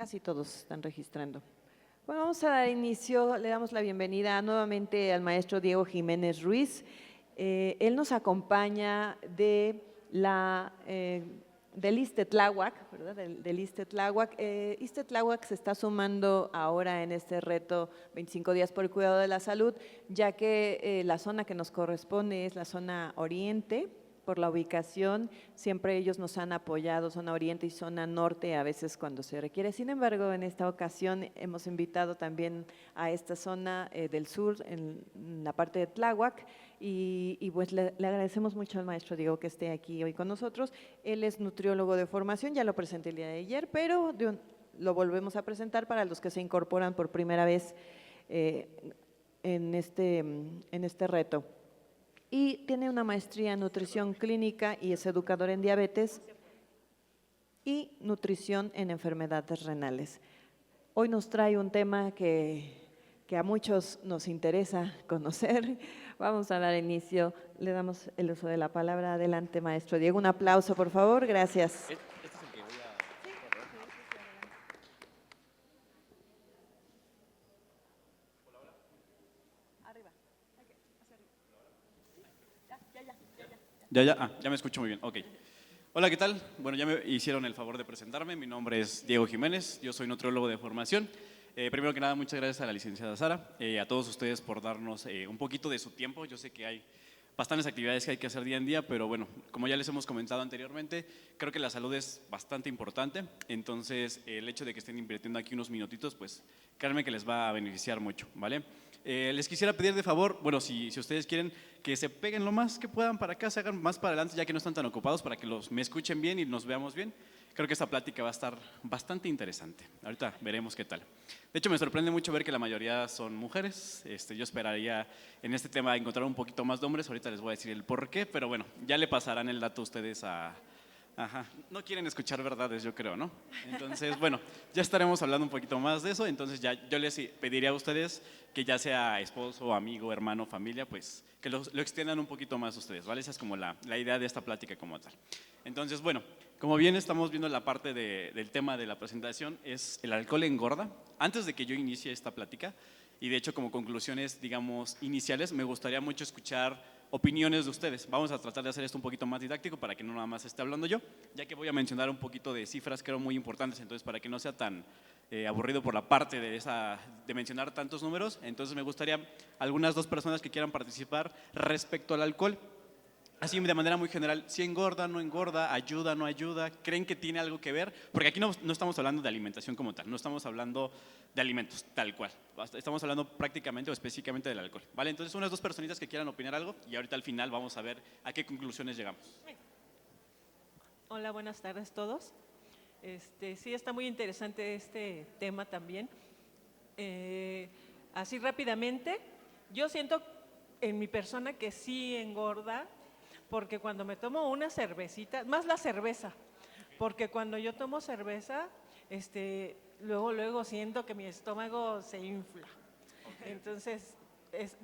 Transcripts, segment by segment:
Casi todos están registrando. Bueno, vamos a dar inicio, le damos la bienvenida nuevamente al maestro Diego Jiménez Ruiz. Él nos acompaña del Ixtetláhuac, ¿verdad? Del Ixtetláhuac. Ixtetláhuac se está sumando ahora en este reto 25 días por el cuidado de la salud, ya que la zona que nos corresponde es la zona oriente. Por la ubicación, siempre ellos nos han apoyado, zona oriente y zona norte, a veces cuando se requiere. Sin embargo, en esta ocasión hemos invitado también a esta zona del sur, en la parte de Tláhuac, y pues le agradecemos mucho al maestro Diego que esté aquí hoy con nosotros. Él es nutriólogo de formación, ya lo presenté el día de ayer, pero lo volvemos a presentar para los que se incorporan por primera vez en este reto. Y tiene una maestría en nutrición clínica y es educador en diabetes y nutrición en enfermedades renales. Hoy nos trae un tema que a muchos nos interesa conocer. Vamos a dar inicio, le damos el uso de la palabra. Adelante, maestro Diego. Un aplauso, por favor. Gracias. Este es el que voy a… Ya me escucho muy bien, ok. Hola, ¿qué tal? Bueno, ya me hicieron el favor de presentarme. Mi nombre es Diego Jiménez, yo soy nutriólogo de formación. Primero que nada, muchas gracias a la licenciada Sara, a todos ustedes por darnos un poquito de su tiempo. Yo sé que hay bastantes actividades que hay que hacer día en día, pero bueno, como ya les hemos comentado anteriormente, creo que la salud es bastante importante. Entonces, el hecho de que estén invirtiendo aquí unos minutitos, pues créanme que les va a beneficiar mucho, ¿vale? Les quisiera pedir de favor, bueno, si ustedes quieren, que se peguen lo más que puedan para acá, se hagan más para adelante ya que no están tan ocupados, para que me escuchen bien y nos veamos bien. Creo que esta plática va a estar bastante interesante. Ahorita veremos qué tal. De hecho, me sorprende mucho ver que la mayoría son mujeres. Yo esperaría en este tema encontrar un poquito más de hombres. Ahorita les voy a decir el por qué, pero bueno, ya le pasarán el dato a ustedes a… Ajá, no quieren escuchar verdades, yo creo, ¿no? Entonces, bueno, ya estaremos hablando un poquito más de eso. Entonces, ya yo les pediría a ustedes que ya sea esposo, amigo, hermano, familia, pues que lo extiendan un poquito más ustedes, ¿vale? Esa es como la idea de esta plática como tal. Entonces, bueno, como bien estamos viendo la parte del tema de la presentación, es el alcohol engorda. Antes de que yo inicie esta plática, y de hecho como conclusiones, digamos, iniciales, me gustaría mucho escuchar opiniones de ustedes. Vamos a tratar de hacer esto un poquito más didáctico para que no nada más esté hablando yo, ya que voy a mencionar un poquito de cifras que eran muy importantes, entonces para que no sea tan aburrido por la parte de mencionar tantos números. Entonces me gustaría algunas dos personas que quieran participar respecto al alcohol. Así de manera muy general, si engorda, no engorda, ayuda, no ayuda, ¿creen que tiene algo que ver? Porque aquí no estamos hablando de alimentación como tal, no estamos hablando de alimentos tal cual, estamos hablando prácticamente o específicamente del alcohol, ¿vale? Entonces unas dos personitas que quieran opinar algo y ahorita al final vamos a ver a qué conclusiones llegamos. Hola, buenas tardes a todos. Sí, está muy interesante este tema también. Así rápidamente, yo siento en mi persona que sí engorda, porque cuando me tomo una cervecita, más la cerveza, porque cuando yo tomo cerveza, luego siento que mi estómago se infla. Okay. Entonces,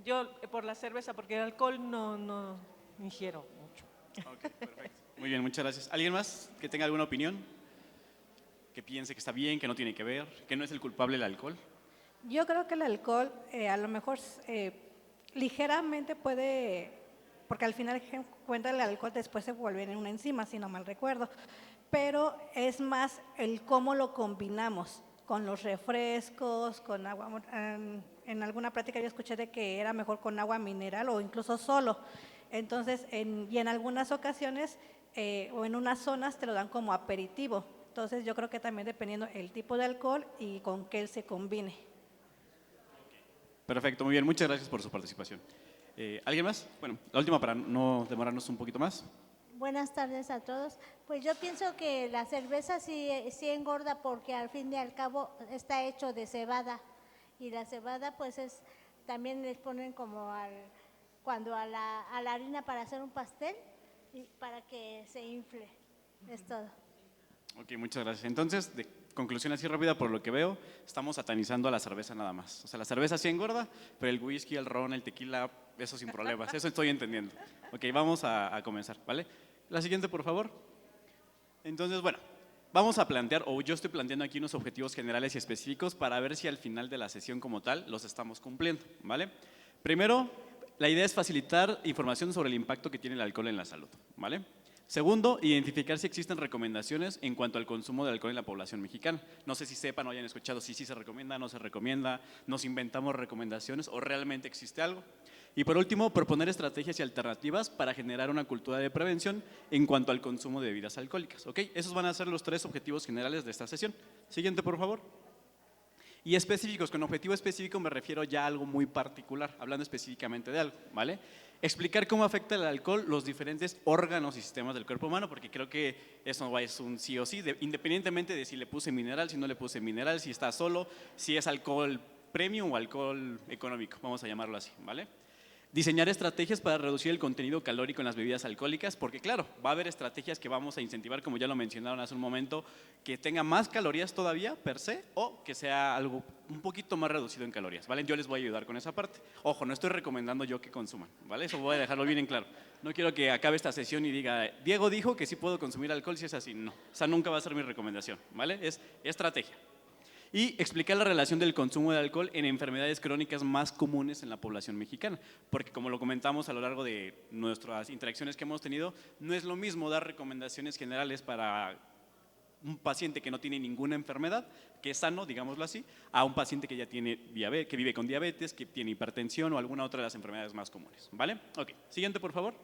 yo por la cerveza, porque el alcohol no ingiero mucho. Ok, perfecto. Muy bien, muchas gracias. ¿Alguien más que tenga alguna opinión? Que piense que está bien, que no tiene que ver, que no es el culpable el alcohol. Yo creo que el alcohol a lo mejor ligeramente puede, porque al final cuenta el alcohol después se vuelve en una enzima, si no mal recuerdo, pero es más el cómo lo combinamos con los refrescos, con agua. En alguna práctica yo escuché de que era mejor con agua mineral o incluso solo. Entonces, y en algunas ocasiones o en unas zonas te lo dan como aperitivo. Entonces, yo creo que también dependiendo el tipo de alcohol y con qué él se combine. Perfecto, muy bien, muchas gracias por su participación. ¿Alguien más? Bueno, la última para no demorarnos un poquito más. Buenas tardes a todos. Pues yo pienso que la cerveza sí engorda porque al fin y al cabo está hecho de cebada y la cebada pues también les ponen como a la harina para hacer un pastel y para que se infle, es todo. Ok, muchas gracias. Entonces, de conclusión así rápida, por lo que veo, estamos satanizando a la cerveza nada más. O sea, la cerveza sí engorda, pero el whisky, el ron, el tequila, eso sin problemas. Eso estoy entendiendo. Ok, vamos a comenzar, ¿vale? La siguiente, por favor. Entonces, bueno, vamos a plantear, o yo estoy planteando aquí unos objetivos generales y específicos para ver si al final de la sesión como tal los estamos cumpliendo, ¿vale? Primero, la idea es facilitar información sobre el impacto que tiene el alcohol en la salud, ¿vale? Segundo, identificar si existen recomendaciones en cuanto al consumo de alcohol en la población mexicana. No sé si sepan o hayan escuchado si sí se recomienda, no se recomienda, nos inventamos recomendaciones o realmente existe algo. Y por último, proponer estrategias y alternativas para generar una cultura de prevención en cuanto al consumo de bebidas alcohólicas. ¿Ok? Esos van a ser los 3 objetivos generales de esta sesión. Siguiente, por favor. Y específicos, con objetivo específico me refiero ya a algo muy particular, hablando específicamente de algo, ¿vale? Explicar cómo afecta el alcohol los diferentes órganos y sistemas del cuerpo humano, porque creo que eso es un sí o sí, independientemente de si le puse mineral, si no le puse mineral, si está solo, si es alcohol premium o alcohol económico, vamos a llamarlo así, ¿vale? Diseñar estrategias para reducir el contenido calórico en las bebidas alcohólicas, porque claro, va a haber estrategias que vamos a incentivar, como ya lo mencionaron hace un momento, que tenga más calorías todavía per se o que sea algo un poquito más reducido en calorías, ¿vale? Yo les voy a ayudar con esa parte. Ojo, no estoy recomendando yo que consuman, ¿vale? Eso voy a dejarlo bien en claro. No quiero que acabe esta sesión y diga, Diego dijo que sí puedo consumir alcohol si es así. No, o sea, nunca va a ser mi recomendación, ¿vale? Es estrategia. Y explicar la relación del consumo de alcohol en enfermedades crónicas más comunes en la población mexicana, porque como lo comentamos a lo largo de nuestras interacciones que hemos tenido, no es lo mismo dar recomendaciones generales para un paciente que no tiene ninguna enfermedad, que es sano, digámoslo así, a un paciente que ya tiene diabetes, que vive con diabetes, que tiene hipertensión o alguna otra de las enfermedades más comunes, ¿vale? Ok, siguiente por favor.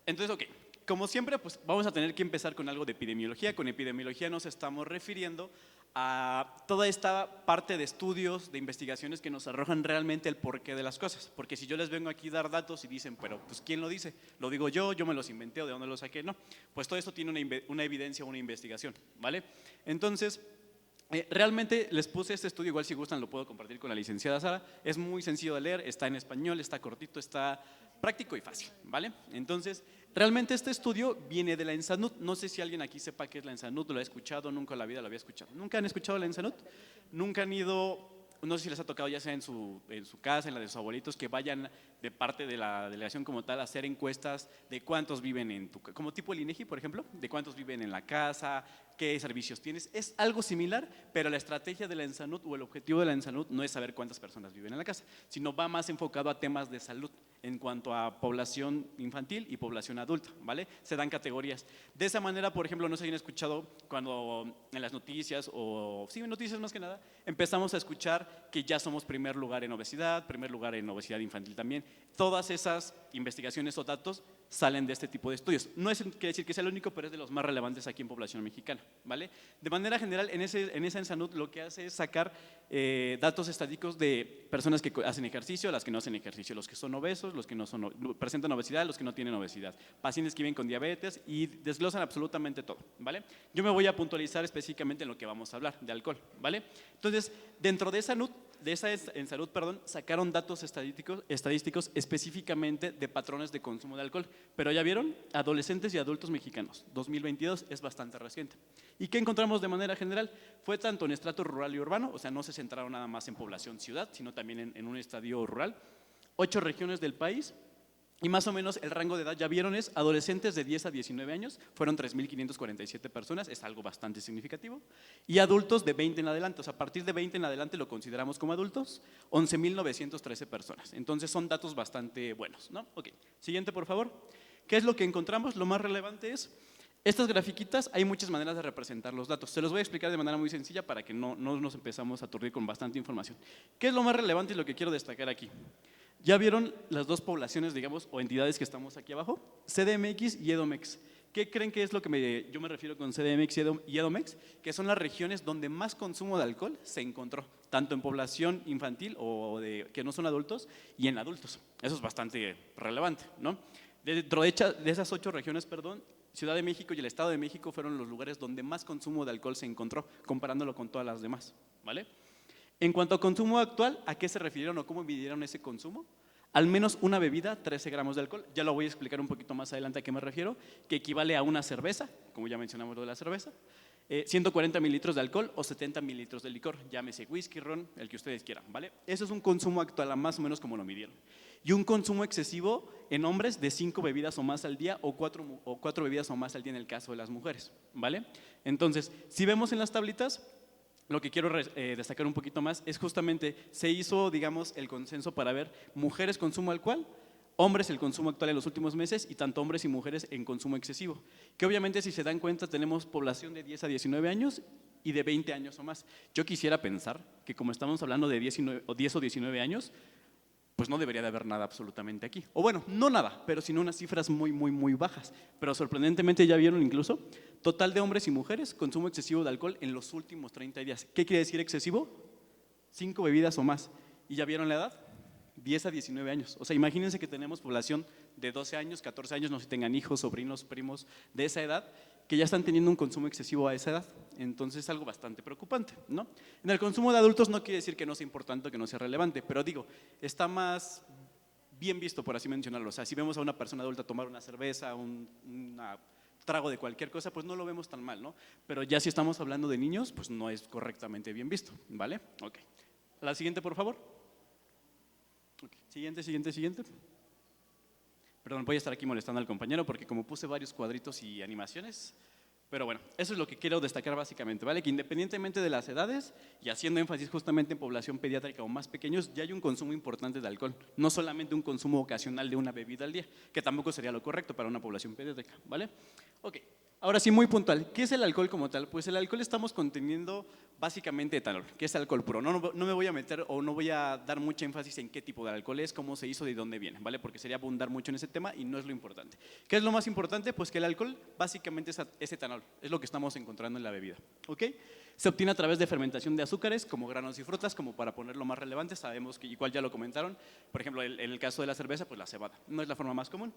Entonces, ok, como siempre, pues vamos a tener que empezar con algo de epidemiología. Con epidemiología nos estamos refiriendo a toda esta parte de estudios, de investigaciones que nos arrojan realmente el porqué de las cosas. Porque si yo les vengo aquí a dar datos y dicen, pero pues ¿quién lo dice? ¿Lo digo yo me los inventé o de dónde los saqué? No, pues todo esto tiene una evidencia, una investigación, ¿vale? Entonces, realmente les puse este estudio, igual si gustan lo puedo compartir con la licenciada Sara. Es muy sencillo de leer, está en español, está cortito, está práctico y fácil, ¿vale? Entonces, realmente este estudio viene de la ENSANUD. No sé si alguien aquí sepa qué es la ENSANUD, lo ha escuchado, nunca en la vida lo había escuchado. ¿Nunca han escuchado la ENSANUD? ¿Nunca han ido, no sé si les ha tocado ya sea en su casa, en la de sus abuelitos, que vayan de parte de la delegación como tal a hacer encuestas de cuántos viven en tu casa, como tipo el INEGI, por ejemplo, de cuántos viven en la casa, qué servicios tienes? Es algo similar, pero la estrategia de la ENSANUD o el objetivo de la ENSANUD no es saber cuántas personas viven en la casa, sino va más enfocado a temas de salud en cuanto a población infantil y población adulta, ¿vale? Se dan categorías. De esa manera, por ejemplo, no sé si han escuchado cuando en las noticias, o sí, en noticias más que nada, empezamos a escuchar que ya somos primer lugar en obesidad infantil también. Todas esas investigaciones o datos salen de este tipo de estudios. No quiere decir que sea el único, pero es de los más relevantes aquí en población mexicana, ¿vale? De manera general, en esa ENSANUD lo que hace es sacar datos estadísticos de personas que hacen ejercicio, las que no hacen ejercicio, los que son obesos, los que no presentan obesidad, los que no tienen obesidad, pacientes que viven con diabetes y desglosan absolutamente todo, ¿vale? Yo me voy a puntualizar específicamente en lo que vamos a hablar, de alcohol, ¿vale? Entonces, dentro de esa ENSANUD, sacaron datos estadísticos específicamente de patrones de consumo de alcohol, pero ya vieron, adolescentes y adultos mexicanos, 2022 es bastante reciente. ¿Y qué encontramos de manera general? Fue tanto en estrato rural y urbano, o sea, no se centraron nada más en población ciudad, sino también en un estadio rural, 8 regiones del país. Y más o menos el rango de edad, ya vieron, es adolescentes de 10 a 19 años, fueron 3.547 personas, es algo bastante significativo, y adultos de 20 en adelante, o sea, a partir de 20 en adelante lo consideramos como adultos, 11.913 personas. Entonces son datos bastante buenos, ¿no? Ok, siguiente por favor. ¿Qué es lo que encontramos? Lo más relevante es, estas grafiquitas, hay muchas maneras de representar los datos. Se los voy a explicar de manera muy sencilla para que no nos empezamos a aturdir con bastante información. ¿Qué es lo más relevante y lo que quiero destacar aquí? ¿Ya vieron las dos poblaciones, digamos, o entidades que estamos aquí abajo? CDMX y EDOMEX. ¿Qué creen que es lo que yo me refiero con CDMX y EDOMEX? Que son las regiones donde más consumo de alcohol se encontró, tanto en población infantil o que no son adultos y en adultos. Eso es bastante relevante, ¿no? Dentro de esas 8 regiones, Ciudad de México y el Estado de México fueron los lugares donde más consumo de alcohol se encontró, comparándolo con todas las demás, ¿vale? En cuanto a consumo actual, ¿a qué se refirieron o cómo midieron ese consumo? Al menos una bebida, 13 gramos de alcohol. Ya lo voy a explicar un poquito más adelante a qué me refiero, que equivale a una cerveza, como ya mencionamos lo de la cerveza. 140 mililitros de alcohol o 70 mililitros de licor, llámese whisky, ron, el que ustedes quieran, ¿vale? Eso es un consumo actual, más o menos como lo midieron. Y un consumo excesivo en hombres de 5 bebidas o más al día o 4 bebidas o más al día en el caso de las mujeres, ¿vale? Entonces, si vemos en las tablitas, lo que quiero destacar un poquito más es justamente, se hizo, digamos, el consenso para ver mujeres consumo alcohol, hombres el consumo actual en los últimos meses y tanto hombres y mujeres en consumo excesivo. Que obviamente si se dan cuenta tenemos población de 10 a 19 años y de 20 años o más. Yo quisiera pensar que como estamos hablando de 10 o 19 años, pues no debería de haber nada absolutamente aquí. O bueno, no nada, pero sino unas cifras muy bajas. Pero sorprendentemente ya vieron incluso, total de hombres y mujeres, consumo excesivo de alcohol en los últimos 30 días. ¿Qué quiere decir excesivo? 5 bebidas o más. ¿Y ya vieron la edad? 10 a 19 años. O sea, imagínense que tenemos población de 12 años, 14 años, no sé si tengan hijos, sobrinos, primos de esa edad, que ya están teniendo un consumo excesivo a esa edad. Entonces es algo bastante preocupante, ¿no? En el consumo de adultos no quiere decir que no sea importante o que no sea relevante, pero digo, está más bien visto, por así mencionarlo. O sea, si vemos a una persona adulta tomar una cerveza, un trago de cualquier cosa, pues no lo vemos tan mal, ¿no? Pero ya si estamos hablando de niños, pues no es correctamente bien visto, ¿vale? Ok. La siguiente, por favor. Okay. Siguiente. Perdón, voy a estar aquí molestando al compañero porque como puse varios cuadritos y animaciones, pero bueno, eso es lo que quiero destacar básicamente, ¿vale? Que independientemente de las edades y haciendo énfasis justamente en población pediátrica o más pequeños, ya hay un consumo importante de alcohol, no solamente un consumo ocasional de una bebida al día, que tampoco sería lo correcto para una población pediátrica, ¿vale? Ok. Ahora sí, muy puntual. ¿Qué es el alcohol como tal? Pues el alcohol estamos conteniendo básicamente etanol, que es alcohol puro. No me voy a meter o no voy a dar mucho énfasis en qué tipo de alcohol es, cómo se hizo, de dónde viene, ¿vale? Porque sería abundar mucho en ese tema y no es lo importante. ¿Qué es lo más importante? Pues que el alcohol básicamente es etanol, es lo que estamos encontrando en la bebida, ¿ok? Se obtiene a través de fermentación de azúcares como granos y frutas, como para ponerlo más relevante, sabemos que igual ya lo comentaron, por ejemplo, en el caso de la cerveza, pues la cebada, no es la forma más común.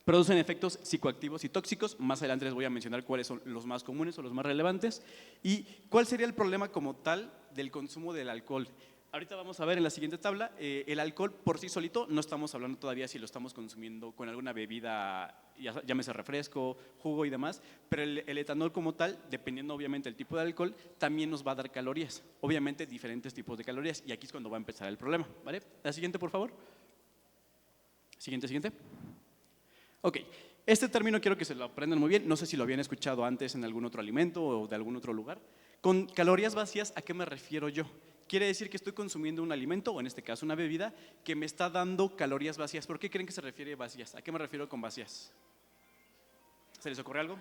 Producen efectos psicoactivos y tóxicos, más adelante les voy a mencionar cuáles son los más comunes o los más relevantes y cuál sería el problema como tal del consumo del alcohol. Ahorita vamos a ver en la siguiente tabla, el alcohol por sí solito, no estamos hablando todavía si lo estamos consumiendo con alguna bebida, llámese refresco, jugo y demás, pero el etanol como tal, dependiendo obviamente del tipo de alcohol, también nos va a dar calorías, obviamente diferentes tipos de calorías y aquí es cuando va a empezar el problema, ¿vale? La siguiente, por favor. Siguiente. Ok, este término quiero que se lo aprendan muy bien, no sé si lo habían escuchado antes en algún otro alimento o de algún otro lugar. Con calorías vacías, ¿a qué me refiero yo? Quiere decir que estoy consumiendo un alimento, o en este caso una bebida, que me está dando calorías vacías. ¿Por qué creen que se refiere a vacías? ¿A qué me refiero con vacías? ¿Se les ocurre algo?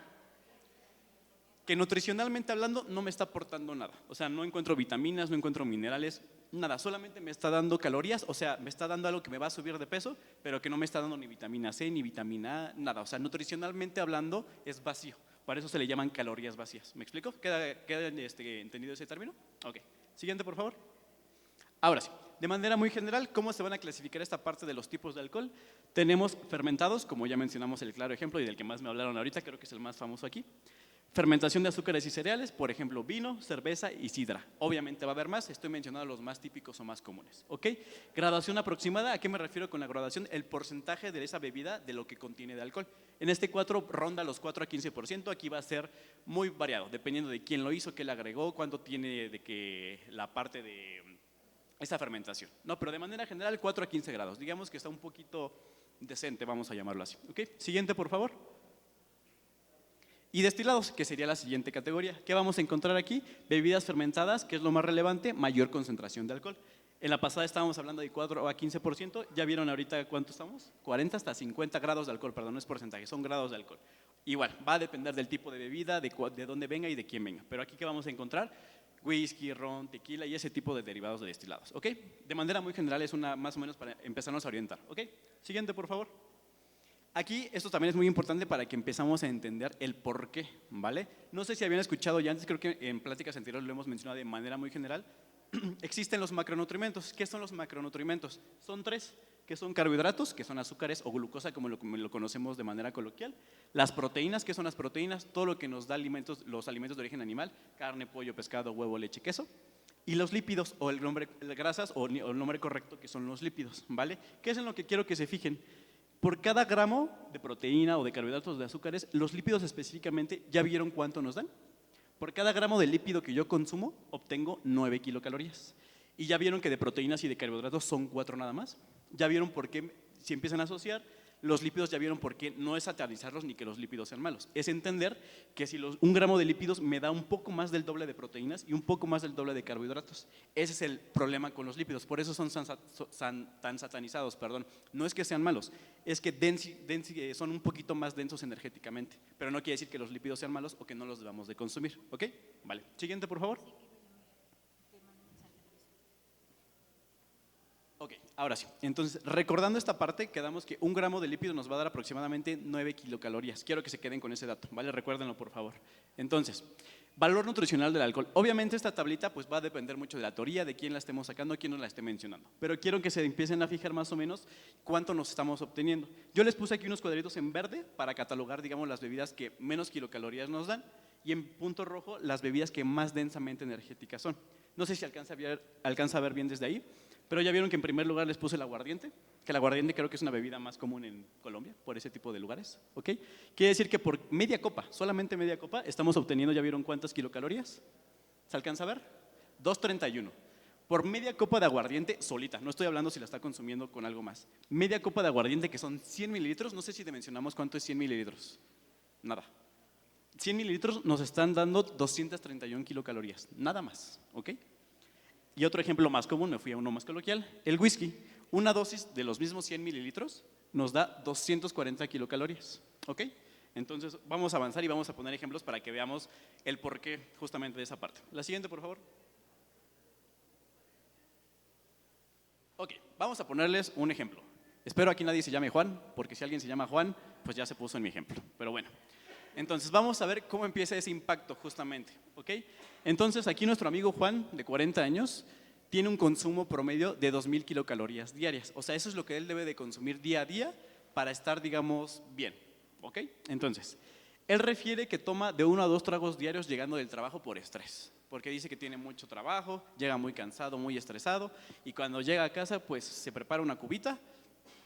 Que nutricionalmente hablando no me está aportando nada. O sea, no encuentro vitaminas, no encuentro minerales, nada. Solamente me está dando calorías, o sea, me está dando algo que me va a subir de peso, pero que no me está dando ni vitamina C, ni vitamina A, nada. O sea, nutricionalmente hablando es vacío. Para eso se le llaman calorías vacías. ¿Me explico? ¿Queda entendido ese término? Ok. Siguiente, por favor. Ahora sí, de manera muy general, ¿cómo se van a clasificar esta parte de los tipos de alcohol? Tenemos fermentados, como ya mencionamos el claro ejemplo y del que más me hablaron ahorita, creo que es el más famoso aquí. Fermentación de azúcares y cereales, por ejemplo, vino, cerveza y sidra. Obviamente va a haber más, estoy mencionando los más típicos o más comunes, ¿ok? Graduación aproximada, ¿a qué me refiero con la graduación? El porcentaje de esa bebida de lo que contiene de alcohol. En este 4 ronda los 4 a 15%, aquí va a ser muy variado, dependiendo de quién lo hizo, qué le agregó, cuánto tiene de que la parte de esa fermentación. No, pero de manera general 4 a 15 grados, digamos que está un poquito decente, vamos a llamarlo así, ¿ok? Siguiente, por favor. Y destilados, que sería la siguiente categoría. ¿Qué vamos a encontrar aquí? Bebidas fermentadas, que es lo más relevante, mayor concentración de alcohol. En la pasada estábamos hablando de 4 a 15%, ¿ya vieron ahorita cuánto estamos? 40 hasta 50 grados de alcohol, perdón, no es porcentaje, son grados de alcohol. Igual, va a depender del tipo de bebida, de dónde venga y de quién venga. Pero aquí, ¿qué vamos a encontrar? Whisky, ron, tequila y ese tipo de derivados de destilados, ¿ok? De manera muy general es una más o menos para empezarnos a orientar, ¿ok? Siguiente, por favor. Aquí esto también es muy importante para que empezamos a entender el por qué, ¿vale? No sé si habían escuchado ya antes, creo que en pláticas anteriores lo hemos mencionado de manera muy general. Existen los macronutrientes. ¿Qué son los macronutrientes? Son 3, que son carbohidratos, que son azúcares o glucosa como lo conocemos de manera coloquial. Las proteínas, que son las proteínas, todo lo que nos da alimentos, los alimentos de origen animal, carne, pollo, pescado, huevo, leche, queso. Y los lípidos, o el nombre, grasas, o el nombre correcto, que son los lípidos, ¿vale? ¿Qué es en lo que quiero que se fijen? Por cada gramo de proteína o de carbohidratos de azúcares, los lípidos específicamente, ¿ya vieron cuánto nos dan? Por cada gramo de lípido que yo consumo, obtengo 9 kilocalorías. Y ya vieron que de proteínas y de carbohidratos son 4 nada más. Ya vieron por qué, si empiezan a asociar, los lípidos ya vieron por qué no es satanizarlos ni que los lípidos sean malos. Es entender que si un gramo de lípidos me da un poco más del doble de proteínas y un poco más del doble de carbohidratos. Ese es el problema con los lípidos, por eso son tan satanizados, perdón. No es que sean malos, es que son un poquito más densos energéticamente, pero no quiere decir que los lípidos sean malos o que no los debamos de consumir, ¿ok? Vale, siguiente por favor. Ok, ahora sí. Entonces, recordando esta parte, quedamos que un gramo de lípido nos va a dar aproximadamente 9 kilocalorías. Quiero que se queden con ese dato, ¿vale? Recuérdenlo, por favor. Entonces, valor nutricional del alcohol. Obviamente esta tablita pues va a depender mucho de la teoría, de quién la estemos sacando, quién nos la esté mencionando. Pero quiero que se empiecen a fijar más o menos cuánto nos estamos obteniendo. Yo les puse aquí unos cuadritos en verde para catalogar, digamos, las bebidas que menos kilocalorías nos dan y en punto rojo las bebidas que más densamente energéticas son. No sé si alcanza a ver bien desde ahí. Pero ya vieron que en primer lugar les puse el aguardiente, que el aguardiente creo que es una bebida más común en Colombia, por ese tipo de lugares, ¿ok? Quiere decir que por media copa, solamente media copa, estamos obteniendo, ¿ya vieron cuántas kilocalorías? ¿Se alcanza a ver? 231. Por media copa de aguardiente solita, no estoy hablando si la está consumiendo con algo más. Media copa de aguardiente que son 100 mililitros, no sé si te mencionamos cuánto es 100 mililitros. Nada. 100 mililitros nos están dando 231 kilocalorías, nada más, ¿ok? Y otro ejemplo más común, me fui a uno más coloquial, el whisky. Una dosis de los mismos 100 mililitros nos da 240 kilocalorías, ¿ok? Entonces vamos a avanzar y vamos a poner ejemplos para que veamos el porqué justamente de esa parte. La siguiente, por favor. Ok, vamos a ponerles un ejemplo. Espero aquí nadie se llame Juan, porque si alguien se llama Juan, pues ya se puso en mi ejemplo, pero bueno. Entonces vamos a ver cómo empieza ese impacto justamente, ¿ok? Entonces aquí nuestro amigo Juan, de 40 años, tiene un consumo promedio de 2,000 kilocalorías diarias. O sea, eso es lo que él debe de consumir día a día para estar, digamos, bien, ¿ok? Entonces, él refiere que toma de 1 a 2 tragos diarios llegando del trabajo por estrés, porque dice que tiene mucho trabajo, llega muy cansado, muy estresado, y cuando llega a casa, pues se prepara una cubita,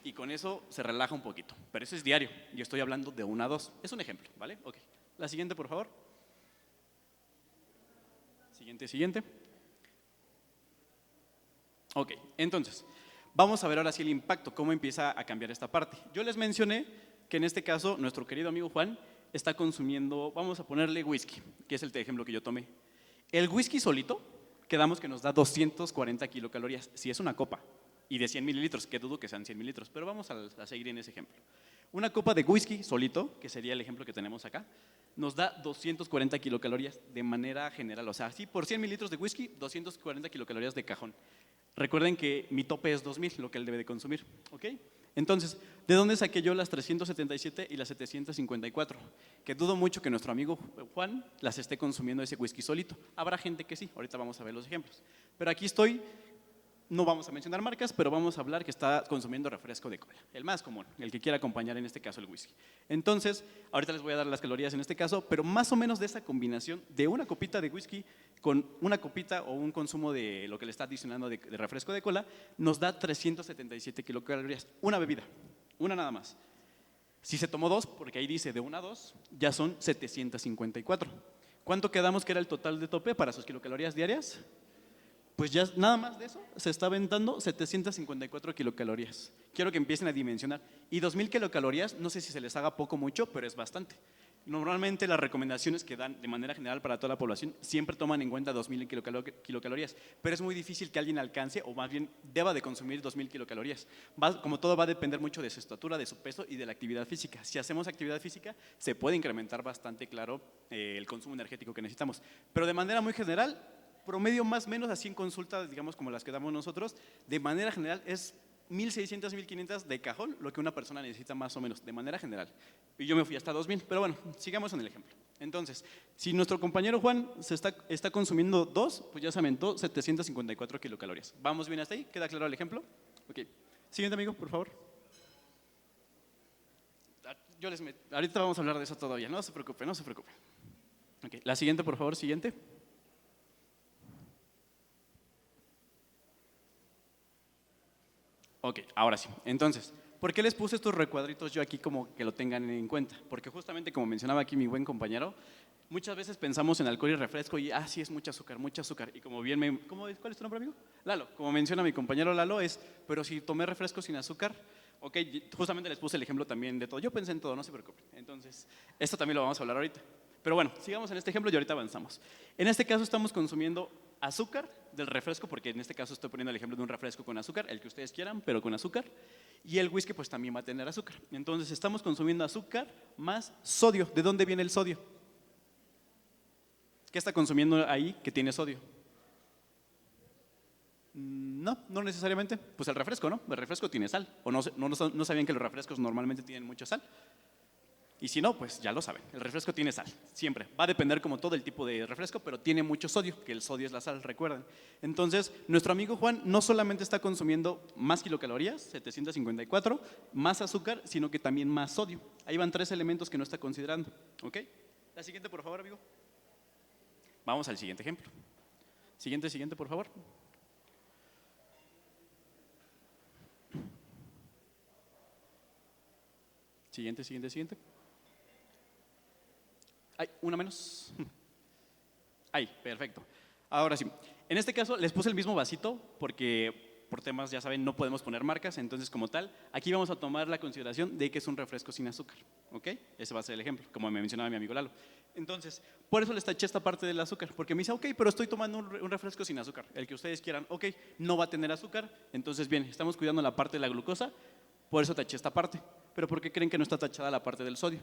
y con eso se relaja un poquito, pero eso es diario, yo estoy hablando de 1 a 2, es un ejemplo, ¿vale? Ok, la siguiente por favor. Siguiente. Ok, entonces, vamos a ver ahora sí el impacto, cómo empieza a cambiar esta parte. Yo les mencioné que en este caso, nuestro querido amigo Juan está consumiendo, vamos a ponerle whisky, que es el ejemplo que yo tomé. El whisky solito, quedamos que nos da 240 kilocalorías, si es una copa. Y de 100 mililitros, que dudo que sean 100 mililitros, pero vamos a seguir en ese ejemplo. Una copa de whisky solito, que sería el ejemplo que tenemos acá, nos da 240 kilocalorías de manera general. O sea, sí, por 100 mililitros de whisky, 240 kilocalorías de cajón. Recuerden que mi tope es 2,000, lo que él debe de consumir, ¿ok? Entonces, ¿de dónde saqué yo las 377 y las 754? Que dudo mucho que nuestro amigo Juan las esté consumiendo ese whisky solito. Habrá gente que sí, ahorita vamos a ver los ejemplos. Pero aquí estoy. No vamos a mencionar marcas, pero vamos a hablar que está consumiendo refresco de cola, el más común, el que quiera acompañar en este caso el whisky. Entonces, ahorita les voy a dar las calorías en este caso, pero más o menos de esa combinación de una copita de whisky con una copita o un consumo de lo que le está adicionando de refresco de cola, nos da 377 kilocalorías, una bebida, una nada más. Si se tomó 2, porque ahí dice de 1 a 2, ya son 754. ¿Cuánto quedamos que era el total de tope para sus kilocalorías diarias? Pues ya nada más de eso se está aventando 754 kilocalorías. Quiero que empiecen a dimensionar. Y 2,000 kilocalorías, no sé si se les haga poco o mucho, pero es bastante. Normalmente las recomendaciones que dan de manera general para toda la población siempre toman en cuenta 2,000 kilocalorías, pero es muy difícil que alguien alcance o más bien deba de consumir 2,000 kilocalorías. Como todo va a depender mucho de su estatura, de su peso y de la actividad física. Si hacemos actividad física se puede incrementar bastante, claro, el consumo energético que necesitamos, pero de manera muy general, promedio más o menos así en consultas, digamos como las que damos nosotros, de manera general es 1,600, 1,500 de cajón lo que una persona necesita más o menos, de manera general. Y yo me fui hasta 2,000, pero bueno, sigamos en el ejemplo. Entonces, si nuestro compañero Juan está consumiendo 2, pues ya se aumentó 754 kilocalorías. ¿Vamos bien hasta ahí? ¿Queda claro el ejemplo? Ok. Siguiente amigo, por favor. Ahorita vamos a hablar de eso todavía, no se preocupe, no se preocupe. Okay. La siguiente, por favor, siguiente. Ok, ahora sí. Entonces, ¿Por qué les puse estos recuadritos yo aquí como que lo tengan en cuenta? Porque justamente como mencionaba aquí mi buen compañero, muchas veces pensamos en alcohol y refresco y sí es mucho azúcar, y como bien ¿cuál es tu nombre, amigo? Lalo, como menciona mi compañero Lalo pero si tomé refresco sin azúcar, ok, justamente les puse el ejemplo también de todo, yo pensé en todo, no se preocupen, entonces esto también lo vamos a hablar ahorita. Pero bueno, sigamos en este ejemplo y ahorita avanzamos. En este caso estamos consumiendo azúcar del refresco, porque en este caso estoy poniendo el ejemplo de un refresco con azúcar, el que ustedes quieran, pero con azúcar. Y el whisky pues también va a tener azúcar. Entonces estamos consumiendo azúcar más sodio. ¿De dónde viene el sodio? ¿Qué está consumiendo ahí que tiene sodio? No, no necesariamente. Pues el refresco, ¿no? El refresco tiene sal. ¿O no sabían que los refrescos normalmente tienen mucha sal? Y si no, pues ya lo saben, el refresco tiene sal, siempre. Va a depender como todo el tipo de refresco, pero tiene mucho sodio, que el sodio es la sal, recuerden. Entonces, nuestro amigo Juan no solamente está consumiendo más kilocalorías, 754, más azúcar, sino que también más sodio. Ahí van 3 elementos que no está considerando, ¿ok? La siguiente, por favor, amigo. Vamos al siguiente ejemplo. Siguiente, por favor. Siguiente. Ay, una menos. Ahí, perfecto. Ahora sí, en este caso les puse el mismo vasito porque por temas, ya saben, no podemos poner marcas, entonces como tal, aquí vamos a tomar la consideración de que es un refresco sin azúcar, ¿ok? Ese va a ser el ejemplo, como me mencionaba mi amigo Lalo. Entonces, por eso les taché esta parte del azúcar, porque me dice, ok, pero estoy tomando un refresco sin azúcar, el que ustedes quieran, ok, no va a tener azúcar, entonces bien, estamos cuidando la parte de la glucosa, por eso taché esta parte. Pero ¿por qué creen que no está tachada la parte del sodio?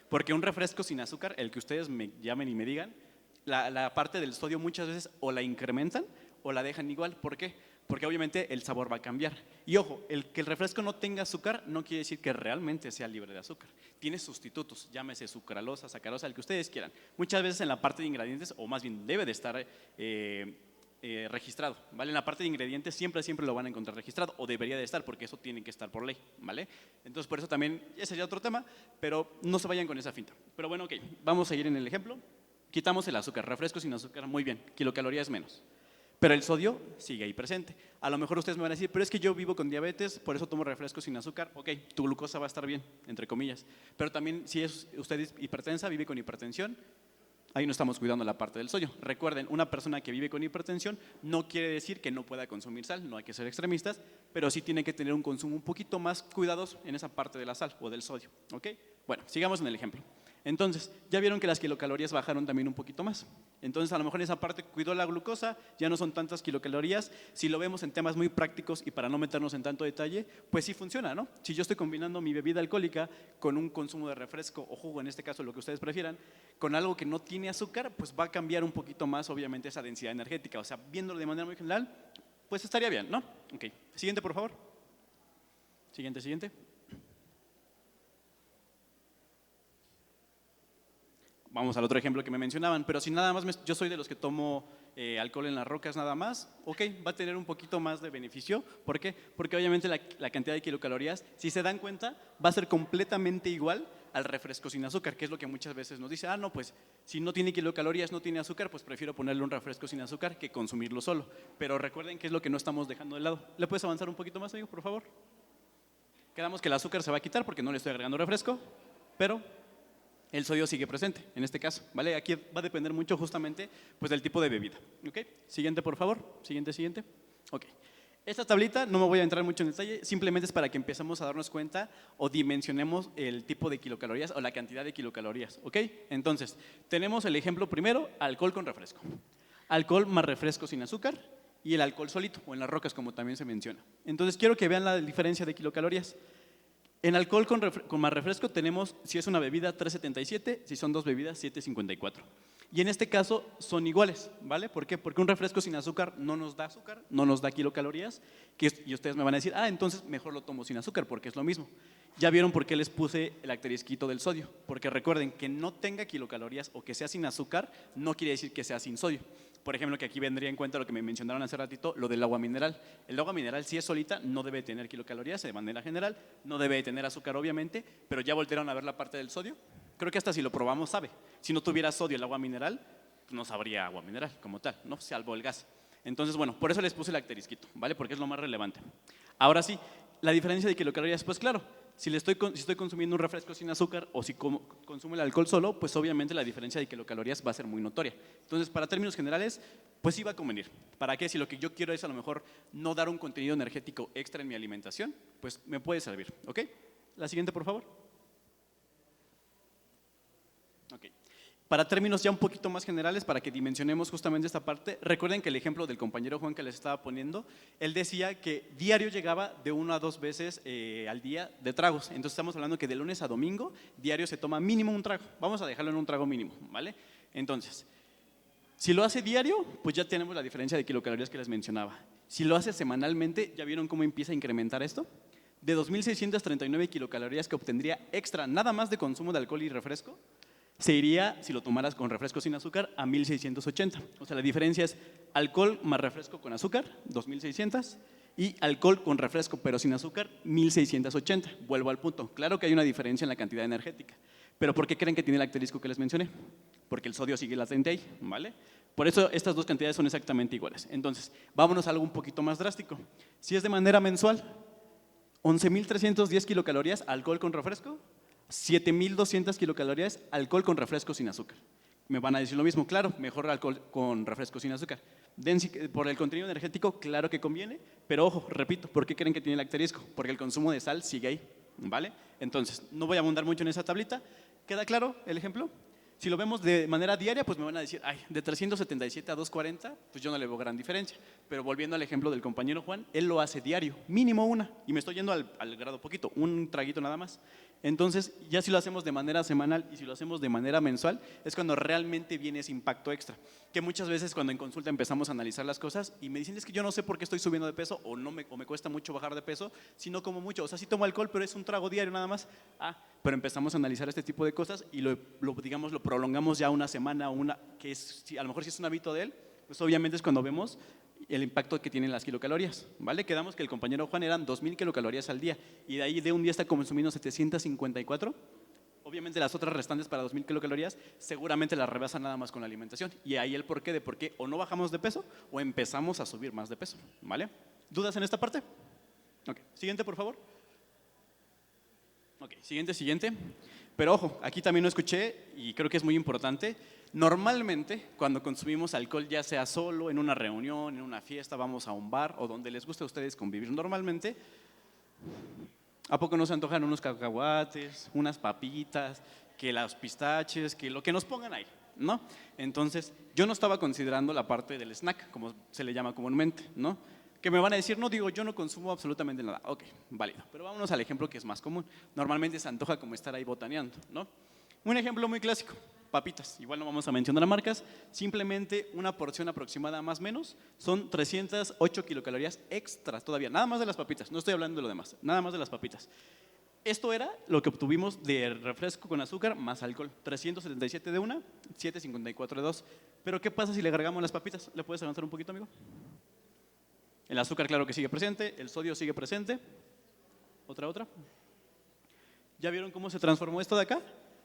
Porque un refresco sin azúcar, el que ustedes me llamen y me digan, la parte del sodio muchas veces o la incrementan o la dejan igual. ¿Por qué? Porque obviamente el sabor va a cambiar. Y ojo, el que el refresco no tenga azúcar no quiere decir que realmente sea libre de azúcar. Tiene sustitutos, llámese sucralosa, sacarosa, el que ustedes quieran. Muchas veces en la parte de ingredientes, o más bien debe de estar registrado, ¿vale? En la parte de ingredientes siempre lo van a encontrar registrado, o debería de estar, porque eso tiene que estar por ley, ¿vale? Entonces, por eso también, ese sería otro tema, pero no se vayan con esa finta. Pero bueno, ok, vamos a ir en el ejemplo. Quitamos el azúcar, refresco sin azúcar, muy bien, kilocalorías menos. Pero el sodio sigue ahí presente. A lo mejor ustedes me van a decir, pero es que yo vivo con diabetes, por eso tomo refresco sin azúcar. Ok, tu glucosa va a estar bien, entre comillas. Pero también si usted es hipertensa, vive con hipertensión, ahí no estamos cuidando la parte del sodio. Recuerden, una persona que vive con hipertensión no quiere decir que no pueda consumir sal, no hay que ser extremistas, pero sí tiene que tener un consumo un poquito más cuidadoso en esa parte de la sal o del sodio. ¿Ok? Bueno, sigamos en el ejemplo. Entonces, ya vieron que las kilocalorías bajaron también un poquito más. Entonces, a lo mejor en esa parte cuidó la glucosa, ya no son tantas kilocalorías. Si lo vemos en temas muy prácticos y para no meternos en tanto detalle, pues sí funciona, ¿no? Si yo estoy combinando mi bebida alcohólica con un consumo de refresco o jugo, en este caso lo que ustedes prefieran, con algo que no tiene azúcar, pues va a cambiar un poquito más, obviamente, esa densidad energética. O sea, viéndolo de manera muy general, pues estaría bien, ¿no? Ok. Siguiente, por favor. Siguiente. Vamos al otro ejemplo que me mencionaban, pero si nada más yo soy de los que tomo alcohol en las rocas nada más, ok, va a tener un poquito más de beneficio. ¿Por qué? Porque obviamente la cantidad de kilocalorías, si se dan cuenta, va a ser completamente igual al refresco sin azúcar, que es lo que muchas veces nos dice, no, pues si no tiene kilocalorías, no tiene azúcar, pues prefiero ponerle un refresco sin azúcar que consumirlo solo. Pero recuerden que es lo que no estamos dejando de lado. ¿Le puedes avanzar un poquito más, amigo, por favor? Quedamos que el azúcar se va a quitar porque no le estoy agregando refresco, pero el sodio sigue presente, en este caso, ¿vale? Aquí va a depender mucho justamente pues, del tipo de bebida, ¿ok? Siguiente, por favor, siguiente. Ok. Esta tablita no me voy a entrar mucho en detalle, simplemente es para que empecemos a darnos cuenta o dimensionemos el tipo de kilocalorías o la cantidad de kilocalorías, ¿ok? Entonces, tenemos el ejemplo primero, alcohol con refresco. Alcohol más refresco sin azúcar y el alcohol solito, o en las rocas como también se menciona. Entonces, quiero que vean la diferencia de kilocalorías. En alcohol con más refresco tenemos, si es una bebida, 377, si son dos bebidas, 754. Y en este caso son iguales, ¿vale? ¿Por qué? Porque un refresco sin azúcar, no nos da kilocalorías, y ustedes me van a decir, entonces mejor lo tomo sin azúcar, porque es lo mismo. Ya vieron por qué les puse el asterisquito del sodio, porque recuerden que no tenga kilocalorías o que sea sin azúcar, no quiere decir que sea sin sodio. Por ejemplo, que aquí vendría en cuenta lo que me mencionaron hace ratito, lo del agua mineral. El agua mineral, si es solita, no debe tener kilocalorías de manera general, no debe tener azúcar obviamente, pero ya voltearon a ver la parte del sodio. Creo que hasta si lo probamos sabe. Si no tuviera sodio el agua mineral, no sabría agua mineral como tal, ¿no? Salvo el gas. Entonces, bueno, por eso les puse el asterisquito, ¿vale? Porque es lo más relevante. Ahora sí, La diferencia de kilocalorías, pues claro, si estoy consumiendo un refresco sin azúcar o si consumo el alcohol solo, pues obviamente la diferencia de kilocalorías va a ser muy notoria. Entonces, para términos generales, pues sí va a convenir. ¿Para qué? Si lo que yo quiero es a lo mejor no dar un contenido energético extra en mi alimentación, pues me puede servir, ¿ok? La siguiente, por favor. Ok. Para términos ya un poquito más generales, para que dimensionemos justamente esta parte, recuerden que el ejemplo del compañero Juan que les estaba poniendo, él decía que diario llegaba de 1 a 2 veces al día de tragos. Entonces estamos hablando que de lunes a domingo, diario se toma mínimo un trago. Vamos a dejarlo en un trago mínimo, ¿vale? Entonces, si lo hace diario, pues ya tenemos la diferencia de kilocalorías que les mencionaba. Si lo hace semanalmente, ¿ya vieron cómo empieza a incrementar esto? De 2.639 kilocalorías que obtendría extra nada más de consumo de alcohol y refresco, se iría, si lo tomaras con refresco sin azúcar, a 1.680. O sea, la diferencia es alcohol más refresco con azúcar, 2.600, y alcohol con refresco pero sin azúcar, 1.680. Vuelvo al punto. Claro que hay una diferencia en la cantidad energética, pero ¿por qué creen que tiene el asterisco que les mencioné? Porque el sodio sigue latente ahí, ¿vale? Por eso estas dos cantidades son exactamente iguales. Entonces, vámonos a algo un poquito más drástico. Si es de manera mensual, 11.310 kilocalorías alcohol con refresco, 7.200 kilocalorías alcohol con refresco sin azúcar. Me van a decir lo mismo, claro, mejor alcohol con refresco sin azúcar. Por el contenido energético, claro que conviene, pero ojo, repito, ¿por qué creen que tiene el asterisco? Porque el consumo de sal sigue ahí, ¿vale? Entonces, no voy a abundar mucho en esa tablita. ¿Queda claro el ejemplo? Si lo vemos de manera diaria, pues me van a decir, ay, de 377 a 240, pues yo no le veo gran diferencia. Pero volviendo al ejemplo del compañero Juan, él lo hace diario, mínimo una, y me estoy yendo al grado poquito, un traguito nada más. Entonces, ya si lo hacemos de manera semanal y si lo hacemos de manera mensual, es cuando realmente viene ese impacto extra. Que muchas veces cuando en consulta empezamos a analizar las cosas y me dicen, es que yo no sé por qué estoy subiendo de peso o me cuesta mucho bajar de peso, si no como mucho. O sea, sí tomo alcohol, pero es un trago diario nada más. Pero empezamos a analizar este tipo de cosas y digamos, lo prolongamos ya una semana, que es, a lo mejor si es un hábito de él, pues obviamente es cuando vemos el impacto que tienen las kilocalorías, ¿vale? Quedamos que el compañero Juan eran 2.000 kilocalorías al día y de ahí de un día está consumiendo 754. Obviamente las otras restantes para 2.000 kilocalorías seguramente las rebasa nada más con la alimentación y ahí el porqué de por qué o no bajamos de peso o empezamos a subir más de peso, ¿vale? ¿Dudas en esta parte? Ok, siguiente por favor. Ok, siguiente. Pero ojo, aquí también lo escuché y creo que es muy importante. Normalmente, cuando consumimos alcohol, ya sea solo, en una reunión, en una fiesta, vamos a un bar o donde les guste a ustedes convivir normalmente, ¿a poco no se antojan unos cacahuates, unas papitas, que las pistaches, que lo que nos pongan ahí, ¿no? Entonces, yo no estaba considerando la parte del snack, como se le llama comúnmente, ¿no? Que me van a decir, no, digo, yo no consumo absolutamente nada. Ok, válido. Pero vámonos al ejemplo que es más común. Normalmente se antoja como estar ahí botaneando, ¿no? Un ejemplo muy clásico, papitas. Igual no vamos a mencionar marcas, simplemente una porción aproximada más o menos son 308 kilocalorías extras todavía, nada más de las papitas, no estoy hablando de lo demás, nada más de las papitas. Esto era lo que obtuvimos de refresco con azúcar más alcohol, 377 de una, 754 de dos. Pero ¿qué pasa si le agregamos las papitas? ¿Le puedes avanzar un poquito, amigo? El azúcar claro que sigue presente, el sodio sigue presente. Otra. ¿Ya vieron cómo se transformó esto de acá?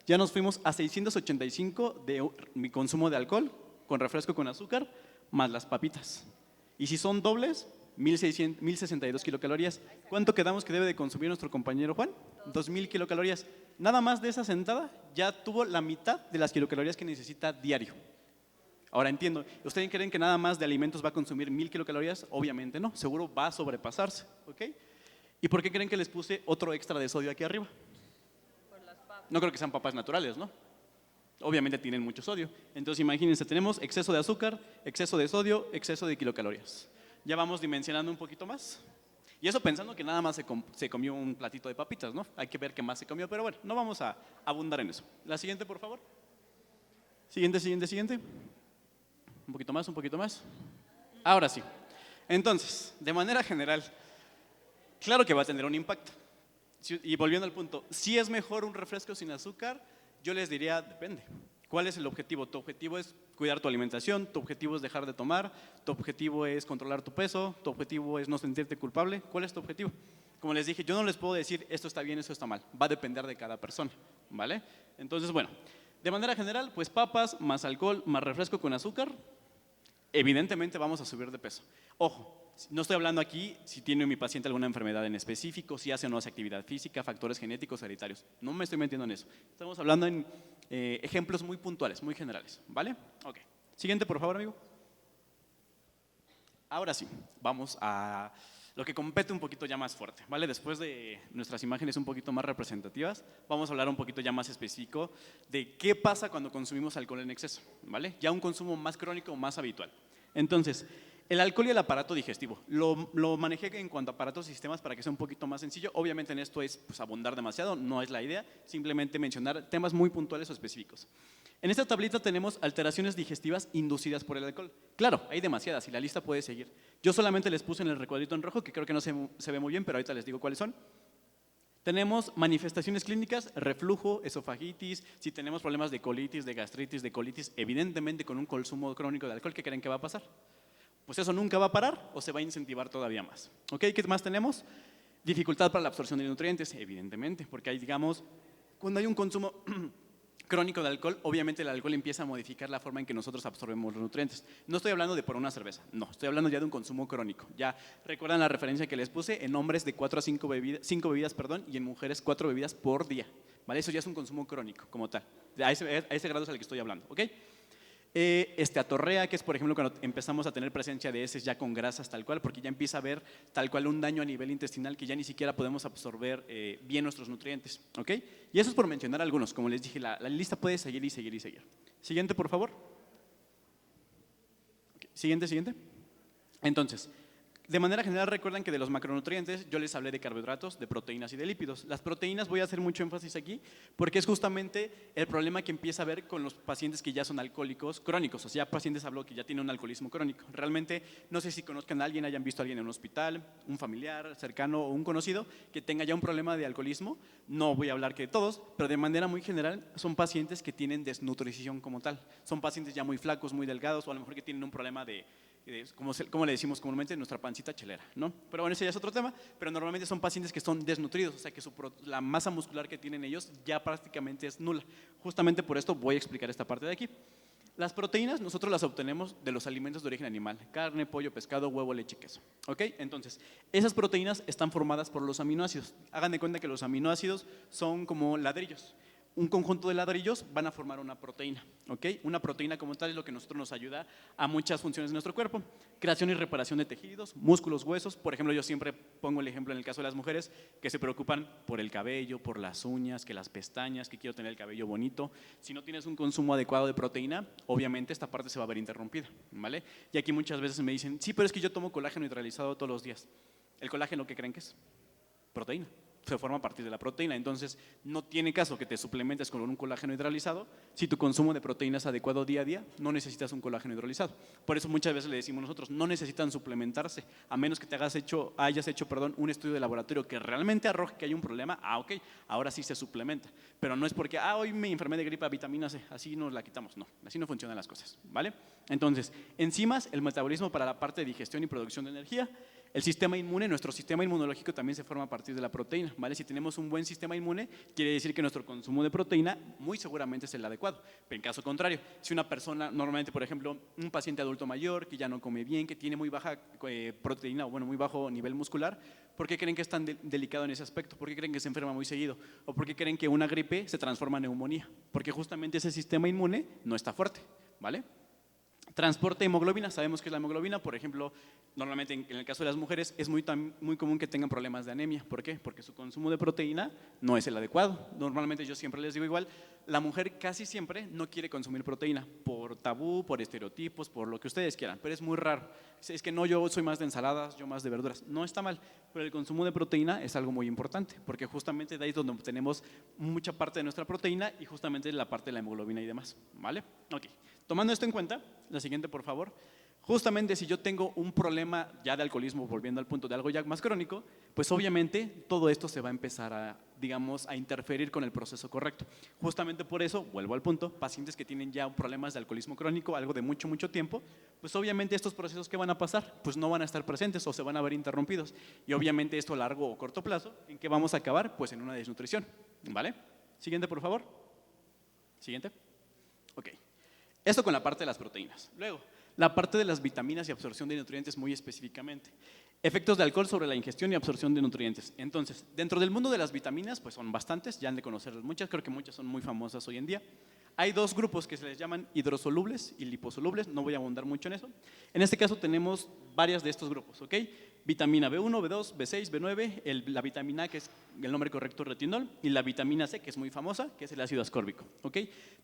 Ya nos fuimos a 685 de mi consumo de alcohol con refresco con azúcar más las papitas. Y si son dobles, 1.062 kilocalorías. ¿Cuánto quedamos que debe de consumir nuestro compañero Juan? 2.000 kilocalorías. Nada más de esa sentada ya tuvo la mitad de las kilocalorías que necesita diario. Ahora entiendo, ¿ustedes creen que nada más de alimentos va a consumir 1.000 kilocalorías? Obviamente no, seguro va a sobrepasarse, ¿ok? ¿Y por qué creen que les puse otro extra de sodio aquí arriba? No creo que sean papas naturales, ¿no? Obviamente tienen mucho sodio. Entonces imagínense, tenemos exceso de azúcar, exceso de sodio, exceso de kilocalorías. Ya vamos dimensionando un poquito más. Y eso pensando que nada más se comió un platito de papitas, ¿no? Hay que ver qué más se comió, pero bueno, no vamos a abundar en eso. La siguiente, por favor. Siguiente. Un poquito más. Ahora sí. Entonces, de manera general, claro que va a tener un impacto. Y volviendo al punto, si es mejor un refresco sin azúcar, yo les diría, depende. ¿Cuál es el objetivo? Tu objetivo es cuidar tu alimentación, tu objetivo es dejar de tomar, tu objetivo es controlar tu peso, tu objetivo es no sentirte culpable. ¿Cuál es tu objetivo? Como les dije, yo no les puedo decir esto está bien, esto está mal. Va a depender de cada persona, ¿vale? Entonces, bueno, de manera general, pues papas más alcohol más refresco con azúcar, evidentemente vamos a subir de peso. Ojo, no estoy hablando aquí si tiene mi paciente alguna enfermedad en específico, si hace o no hace actividad física, factores genéticos, hereditarios. No me estoy metiendo en eso. Estamos hablando en ejemplos muy puntuales, muy generales, ¿vale? Ok. Siguiente, por favor, amigo. Ahora sí, vamos a lo que compete un poquito ya más fuerte, ¿vale? Después de nuestras imágenes un poquito más representativas, vamos a hablar un poquito ya más específico de qué pasa cuando consumimos alcohol en exceso, ¿vale? Ya un consumo más crónico o más habitual. Entonces, el alcohol y el aparato digestivo, lo manejé en cuanto a aparatos y sistemas para que sea un poquito más sencillo. Obviamente en esto es pues, abundar demasiado, no es la idea, simplemente mencionar temas muy puntuales o específicos. En esta tablita tenemos alteraciones digestivas inducidas por el alcohol. Claro, hay demasiadas y la lista puede seguir. Yo solamente les puse en el recuadrito en rojo, que creo que no se ve muy bien, pero ahorita les digo cuáles son. Tenemos manifestaciones clínicas, reflujo, esofagitis, si tenemos problemas de colitis, de gastritis, de colitis, evidentemente con un consumo crónico de alcohol, ¿qué creen que va a pasar? Pues eso nunca va a parar o se va a incentivar todavía más. ¿Ok? ¿Qué más tenemos? Dificultad para la absorción de nutrientes, evidentemente, porque hay, digamos, cuando hay un consumo crónico de alcohol, obviamente el alcohol empieza a modificar la forma en que nosotros absorbemos los nutrientes. No estoy hablando de por una cerveza, no, estoy hablando ya de un consumo crónico. Ya recuerdan la referencia que les puse, en hombres de 4 a 5 bebidas, y en mujeres 4 bebidas por día. ¿Vale? Eso ya es un consumo crónico como tal. A ese grado es al que estoy hablando, ¿ok? Esteatorrea, que es por ejemplo cuando empezamos a tener presencia de heces ya con grasas tal cual, porque ya empieza a haber tal cual un daño a nivel intestinal que ya ni siquiera podemos absorber bien nuestros nutrientes, ¿ok? Y eso es por mencionar algunos, como les dije, la lista puede seguir y seguir y seguir. Siguiente, por favor. Okay. Siguiente. Entonces, de manera general recuerden que de los macronutrientes yo les hablé de carbohidratos, de proteínas y de lípidos. Las proteínas voy a hacer mucho énfasis aquí porque es justamente el problema que empieza a ver con los pacientes que ya son alcohólicos crónicos, o sea, pacientes hablo que ya tienen un alcoholismo crónico. Realmente no sé si conozcan a alguien, hayan visto a alguien en un hospital, un familiar cercano o un conocido que tenga ya un problema de alcoholismo. No voy a hablar que de todos, pero de manera muy general son pacientes que tienen desnutrición como tal. Son pacientes ya muy flacos, muy delgados o a lo mejor que tienen un problema de como le decimos comúnmente, nuestra pancita chelera, ¿no? Pero bueno, ese ya es otro tema, pero normalmente son pacientes que son desnutridos, o sea que la masa muscular que tienen ellos ya prácticamente es nula. Justamente por esto voy a explicar esta parte de aquí. Las proteínas nosotros las obtenemos de los alimentos de origen animal, carne, pollo, pescado, huevo, leche y queso, ¿ok? Entonces, esas proteínas están formadas por los aminoácidos. Hagan de cuenta que los aminoácidos son como ladrillos. Un conjunto de ladrillos van a formar una proteína, ¿ok? Una proteína como tal es lo que nosotros nos ayuda a muchas funciones de nuestro cuerpo. Creación y reparación de tejidos, músculos, huesos. Por ejemplo, yo siempre pongo el ejemplo en el caso de las mujeres que se preocupan por el cabello, por las uñas, que las pestañas, que quiero tener el cabello bonito. Si no tienes un consumo adecuado de proteína, obviamente esta parte se va a ver interrumpida, ¿vale? Y aquí muchas veces me dicen, sí, pero es que yo tomo colágeno hidrolizado todos los días. ¿El colágeno qué creen que es? Proteína. Se forma a partir de la proteína, entonces no tiene caso que te suplementes con un colágeno hidrolizado. Si tu consumo de proteína es adecuado día a día, no necesitas un colágeno hidrolizado. Por eso muchas veces le decimos nosotros, no necesitan suplementarse, a menos que te hayas hecho un estudio de laboratorio que realmente arroje que hay un problema, ok, ahora sí se suplementa. Pero no es porque, hoy me enfermé de gripe, vitamina C, así nos la quitamos, no, así no funcionan las cosas, ¿vale? Entonces, enzimas, el metabolismo para la parte de digestión y producción de energía. El sistema inmune, nuestro sistema inmunológico también se forma a partir de la proteína, ¿vale? Si tenemos un buen sistema inmune, quiere decir que nuestro consumo de proteína muy seguramente es el adecuado. Pero en caso contrario, si una persona, normalmente, por ejemplo, un paciente adulto mayor que ya no come bien, que tiene muy baja proteína o bueno, muy bajo nivel muscular, ¿por qué creen que es tan delicado en ese aspecto? ¿Por qué creen que se enferma muy seguido? ¿O por qué creen que una gripe se transforma en neumonía? Porque justamente ese sistema inmune no está fuerte, ¿vale? Transporte de hemoglobina, sabemos que es la hemoglobina, por ejemplo, normalmente en el caso de las mujeres es muy común que tengan problemas de anemia. ¿Por qué? Porque su consumo de proteína no es el adecuado. Normalmente yo siempre les digo igual, la mujer casi siempre no quiere consumir proteína por tabú, por estereotipos, por lo que ustedes quieran, pero es muy raro. Es que no, yo soy más de ensaladas, yo más de verduras. No está mal, pero el consumo de proteína es algo muy importante, porque justamente de ahí es donde obtenemos mucha parte de nuestra proteína y justamente la parte de la hemoglobina y demás, ¿vale? Ok. Tomando esto en cuenta, la siguiente por favor, justamente si yo tengo un problema ya de alcoholismo, volviendo al punto de algo ya más crónico, pues obviamente todo esto se va a empezar a, digamos, a interferir con el proceso correcto. Justamente por eso, vuelvo al punto, pacientes que tienen ya problemas de alcoholismo crónico, algo de mucho tiempo, pues obviamente estos procesos que van a pasar, pues no van a estar presentes o se van a ver interrumpidos. Y obviamente esto a largo o corto plazo, ¿en qué vamos a acabar? Pues en una desnutrición, ¿vale? Siguiente por favor. Siguiente. Ok. Esto con la parte de las proteínas. Luego, la parte de las vitaminas y absorción de nutrientes muy específicamente. Efectos de alcohol sobre la ingestión y absorción de nutrientes. Entonces, dentro del mundo de las vitaminas, pues son bastantes, ya han de conocerlas muchas, creo que muchas son muy famosas hoy en día. Hay dos grupos que se les llaman hidrosolubles y liposolubles, no voy a abundar mucho en eso. En este caso tenemos varias de estos grupos, ¿ok? Vitamina B1, B2, B6, B9, la vitamina A, que es el nombre correcto retinol, y la vitamina C, que es muy famosa, que es el ácido ascórbico, ¿ok?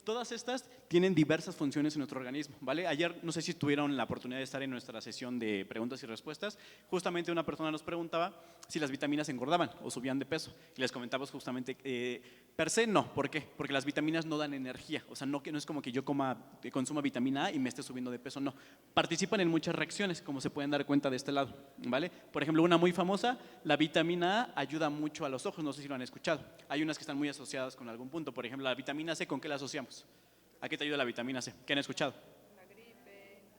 Todas estas tienen diversas funciones en nuestro organismo, ¿vale? Ayer, no sé si tuvieron la oportunidad de estar en nuestra sesión de preguntas y respuestas, justamente una persona nos preguntaba si las vitaminas engordaban o subían de peso, y les comentamos justamente, per se no, ¿por qué? Porque las vitaminas no dan energía, o sea, no es como que yo consuma vitamina A y me esté subiendo de peso, no. Participan en muchas reacciones, como se pueden dar cuenta de este lado, ¿vale? Por ejemplo, una muy famosa, la vitamina A ayuda mucho a los ojos, no sé si lo han escuchado. Hay unas que están muy asociadas con algún punto, por ejemplo, la vitamina C, ¿con qué la asociamos? ¿A qué te ayuda la vitamina C? ¿Qué han escuchado?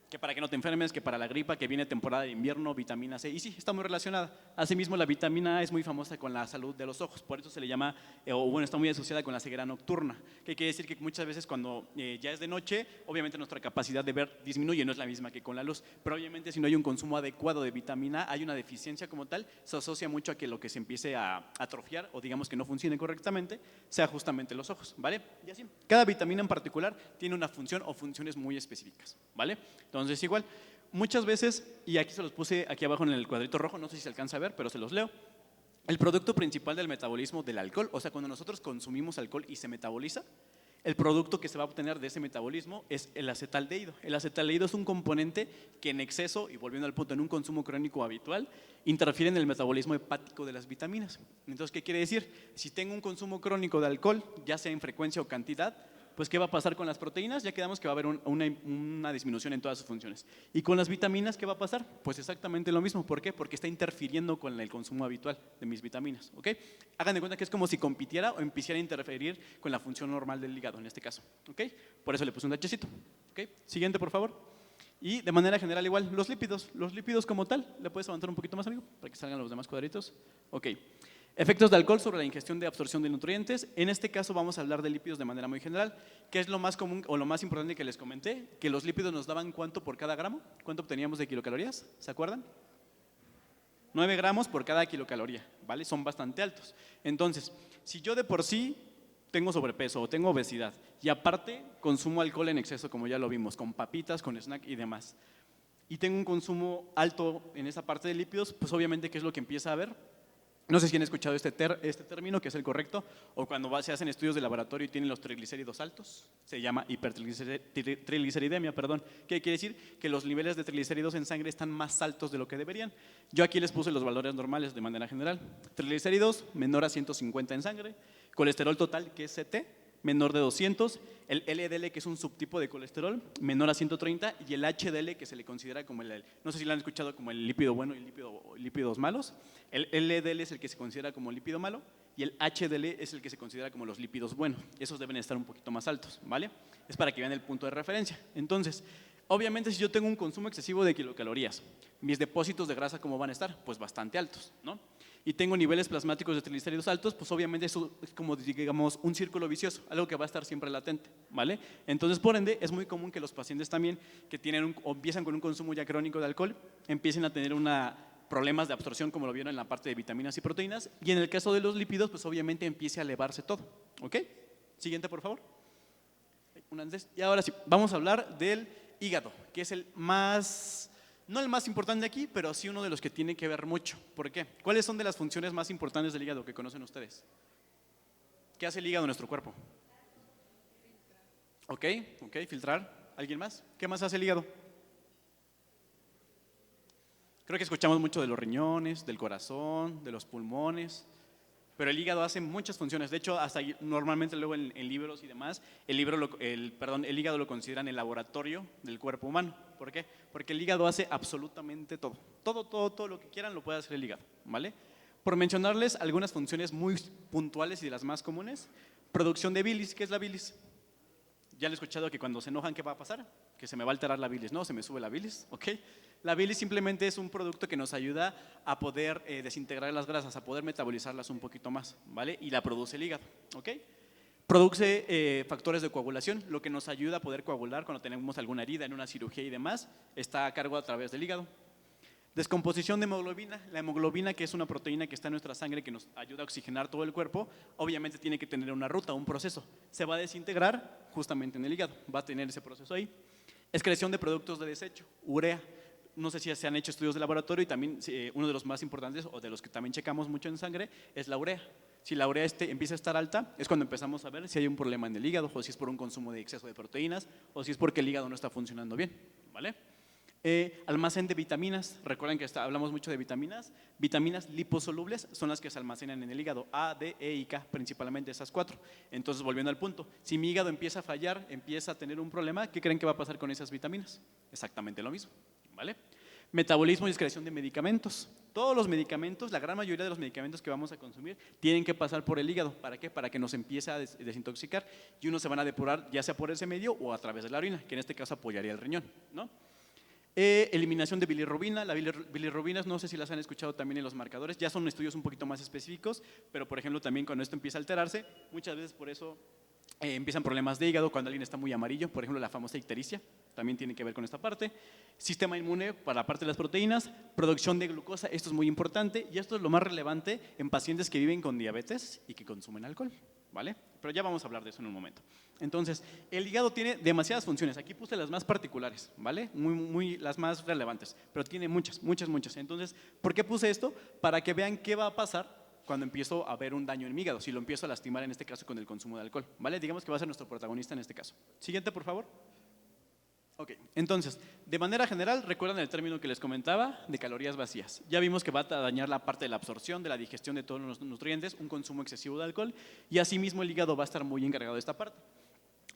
Que para que no te enfermes, que para la gripa, que viene temporada de invierno, vitamina C, y sí, está muy relacionada. Asimismo, la vitamina A es muy famosa con la salud de los ojos, por eso se le llama, está muy asociada con la ceguera nocturna, que quiere decir que muchas veces cuando ya es de noche, obviamente nuestra capacidad de ver disminuye, no es la misma que con la luz, pero obviamente si no hay un consumo adecuado de vitamina A, hay una deficiencia como tal, se asocia mucho a que lo que se empiece a atrofiar, o digamos que no funcione correctamente, sea justamente los ojos, ¿vale? Y así, cada vitamina en particular tiene una función o funciones muy específicas, ¿vale? Entonces, igual, muchas veces, y aquí se los puse aquí abajo en el cuadrito rojo, no sé si se alcanza a ver, pero se los leo. El producto principal del metabolismo del alcohol, o sea, cuando nosotros consumimos alcohol y se metaboliza, el producto que se va a obtener de ese metabolismo es el acetaldehído. El acetaldehído es un componente que en exceso, y volviendo al punto, en un consumo crónico habitual, interfiere en el metabolismo hepático de las vitaminas. Entonces, ¿qué quiere decir? Si tengo un consumo crónico de alcohol, ya sea en frecuencia o cantidad, pues ¿qué va a pasar con las proteínas? Ya quedamos que va a haber una disminución en todas sus funciones. ¿Y con las vitaminas qué va a pasar? Pues exactamente lo mismo. ¿Por qué? Porque está interfiriendo con el consumo habitual de mis vitaminas, ¿ok? Hagan de cuenta que es como si compitiera o empezara a interferir con la función normal del hígado en este caso, ¿ok? Por eso le puse un tachecito, ¿ok? Siguiente, por favor. Y de manera general igual, los lípidos como tal, ¿le puedes avanzar un poquito más, amigo? Para que salgan los demás cuadritos. Ok. Efectos de alcohol sobre la ingestión de absorción de nutrientes. En este caso vamos a hablar de lípidos de manera muy general. ¿Qué es lo más común o lo más importante que les comenté? Que los lípidos nos daban ¿cuánto por cada gramo? ¿Cuánto obteníamos de kilocalorías? ¿Se acuerdan? 9 gramos por cada kilocaloría, ¿vale? Son bastante altos. Entonces, si yo de por sí tengo sobrepeso o tengo obesidad y aparte consumo alcohol en exceso, como ya lo vimos, con papitas, con snack y demás, y tengo un consumo alto en esa parte de lípidos, pues obviamente ¿qué es lo que empieza a haber? No sé si han escuchado este término, que es el correcto, o cuando se hacen estudios de laboratorio y tienen los triglicéridos altos, se llama hipertrigliceridemia, perdón. ¿Qué quiere decir? Que los niveles de triglicéridos en sangre están más altos de lo que deberían. Yo aquí les puse los valores normales de manera general. Triglicéridos menor a 150 en sangre, colesterol total, que es CT, menor de 200, el LDL, que es un subtipo de colesterol, menor a 130, y el HDL, que se le considera como no sé si lo han escuchado, como el lípido bueno y lípidos malos. El LDL es el que se considera como lípido malo, y el HDL es el que se considera como los lípidos buenos. Esos deben estar un poquito más altos, ¿vale? Es para que vean el punto de referencia. Entonces, obviamente, si yo tengo un consumo excesivo de kilocalorías, mis depósitos de grasa, ¿cómo van a estar? Pues bastante altos, ¿no? Y tengo niveles plasmáticos de triglicéridos altos, pues obviamente eso es como, digamos, un círculo vicioso, algo que va a estar siempre latente, ¿vale? Entonces, por ende, es muy común que los pacientes también que tienen o empiezan con un consumo ya crónico de alcohol, empiecen a tener problemas de absorción, como lo vieron en la parte de vitaminas y proteínas, y en el caso de los lípidos, pues obviamente empiece a elevarse todo, ¿ok? Siguiente, por favor. Y ahora sí, vamos a hablar del hígado, que es el más, no el más importante aquí, pero sí uno de los que tiene que ver mucho. ¿Por qué? ¿Cuáles son de las funciones más importantes del hígado que conocen ustedes? ¿Qué hace el hígado en nuestro cuerpo? Ok, filtrar. ¿Alguien más? ¿Qué más hace el hígado? Creo que escuchamos mucho de los riñones, del corazón, de los pulmones, pero el hígado hace muchas funciones. De hecho, hasta normalmente luego en libros y demás, el hígado lo consideran el laboratorio del cuerpo humano. ¿Por qué? Porque el hígado hace absolutamente todo. Todo lo que quieran lo puede hacer el hígado, ¿vale? Por mencionarles algunas funciones muy puntuales y de las más comunes, producción de bilis. ¿Qué es la bilis? Ya le he escuchado que cuando se enojan, ¿qué va a pasar? Que se me va a alterar la bilis. No, se me sube la bilis, ¿ok? La bilis simplemente es un producto que nos ayuda a poder desintegrar las grasas, a poder metabolizarlas un poquito más, ¿vale? Y la produce el hígado, ¿ok? Produce factores de coagulación, lo que nos ayuda a poder coagular cuando tenemos alguna herida en una cirugía y demás, está a cargo a través del hígado. Descomposición de hemoglobina. La hemoglobina, que es una proteína que está en nuestra sangre que nos ayuda a oxigenar todo el cuerpo, obviamente tiene que tener una ruta, un proceso. Se va a desintegrar justamente en el hígado, va a tener ese proceso ahí. Excreción de productos de desecho, urea. No sé si se han hecho estudios de laboratorio y también uno de los más importantes o de los que también checamos mucho en sangre es la urea. Si la urea empieza a estar alta, es cuando empezamos a ver si hay un problema en el hígado, o si es por un consumo de exceso de proteínas, o si es porque el hígado no está funcionando bien, ¿vale? Almacén de vitaminas, recuerden que hablamos mucho de vitaminas. Vitaminas liposolubles son las que se almacenan en el hígado, A, D, E y K, principalmente esas 4. Entonces, volviendo al punto, si mi hígado empieza a fallar, empieza a tener un problema, ¿qué creen que va a pasar con esas vitaminas? Exactamente lo mismo, ¿vale? Metabolismo y excreción de medicamentos. Todos los medicamentos, la gran mayoría de los medicamentos que vamos a consumir tienen que pasar por el hígado. ¿Para qué? Para que nos empiece a desintoxicar y unos se van a depurar ya sea por ese medio o a través de la orina, que en este caso apoyaría el riñón, ¿no? Eliminación de bilirrubina. La bilirrubina, no sé si las han escuchado también en los marcadores, ya son estudios un poquito más específicos, pero por ejemplo también cuando esto empieza a alterarse, muchas veces por eso empiezan problemas de hígado cuando alguien está muy amarillo, por ejemplo la famosa ictericia, también tiene que ver con esta parte. Sistema inmune para la parte de las proteínas, producción de glucosa, esto es muy importante y esto es lo más relevante en pacientes que viven con diabetes y que consumen alcohol, ¿vale? Pero ya vamos a hablar de eso en un momento. Entonces, el hígado tiene demasiadas funciones, aquí puse las más particulares, ¿vale? Las más relevantes, pero tiene muchas. Entonces, ¿por qué puse esto? Para que vean qué va a pasar cuando empiezo a ver un daño en mi hígado, si lo empiezo a lastimar en este caso con el consumo de alcohol, ¿vale? Digamos que va a ser nuestro protagonista en este caso. Siguiente, por favor. Ok, entonces, de manera general, recuerdan el término que les comentaba de calorías vacías. Ya vimos que va a dañar la parte de la absorción, de la digestión de todos los nutrientes, un consumo excesivo de alcohol, y asimismo el hígado va a estar muy encargado de esta parte.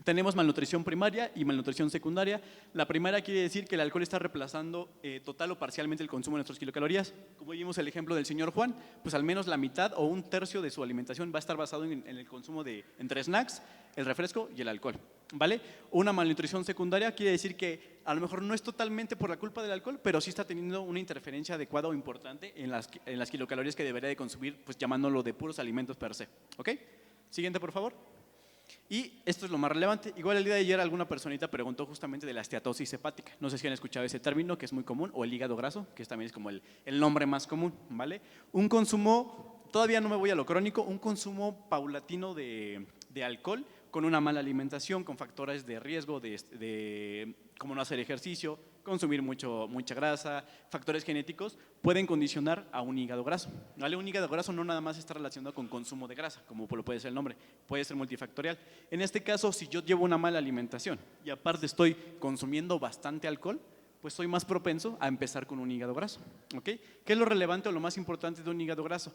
Tenemos malnutrición primaria y malnutrición secundaria. La primaria quiere decir que el alcohol está reemplazando total o parcialmente el consumo de nuestras kilocalorías. Como vimos el ejemplo del señor Juan, pues al menos la mitad o un tercio de su alimentación va a estar basado en el consumo de entre snacks, el refresco y el alcohol, ¿vale? Una malnutrición secundaria quiere decir que a lo mejor no es totalmente por la culpa del alcohol, pero sí está teniendo una interferencia adecuada o importante en las kilocalorías que debería de consumir, pues llamándolo de puros alimentos per se, ¿ok? Siguiente, por favor. Y esto es lo más relevante. Igual el día de ayer alguna personita preguntó justamente de la esteatosis hepática. No sé si han escuchado ese término que es muy común, o el hígado graso, que también es como el nombre más común, ¿vale? Un consumo, todavía no me voy a lo crónico, un consumo paulatino de alcohol con una mala alimentación, con factores de riesgo como no hacer ejercicio, consumir mucha grasa, factores genéticos, pueden condicionar a un hígado graso, ¿vale? Un hígado graso no nada más está relacionado con consumo de grasa, como lo puede ser el nombre, puede ser multifactorial. En este caso, si yo llevo una mala alimentación y aparte estoy consumiendo bastante alcohol, pues soy más propenso a empezar con un hígado graso, ¿ok? ¿Qué es lo relevante o lo más importante de un hígado graso?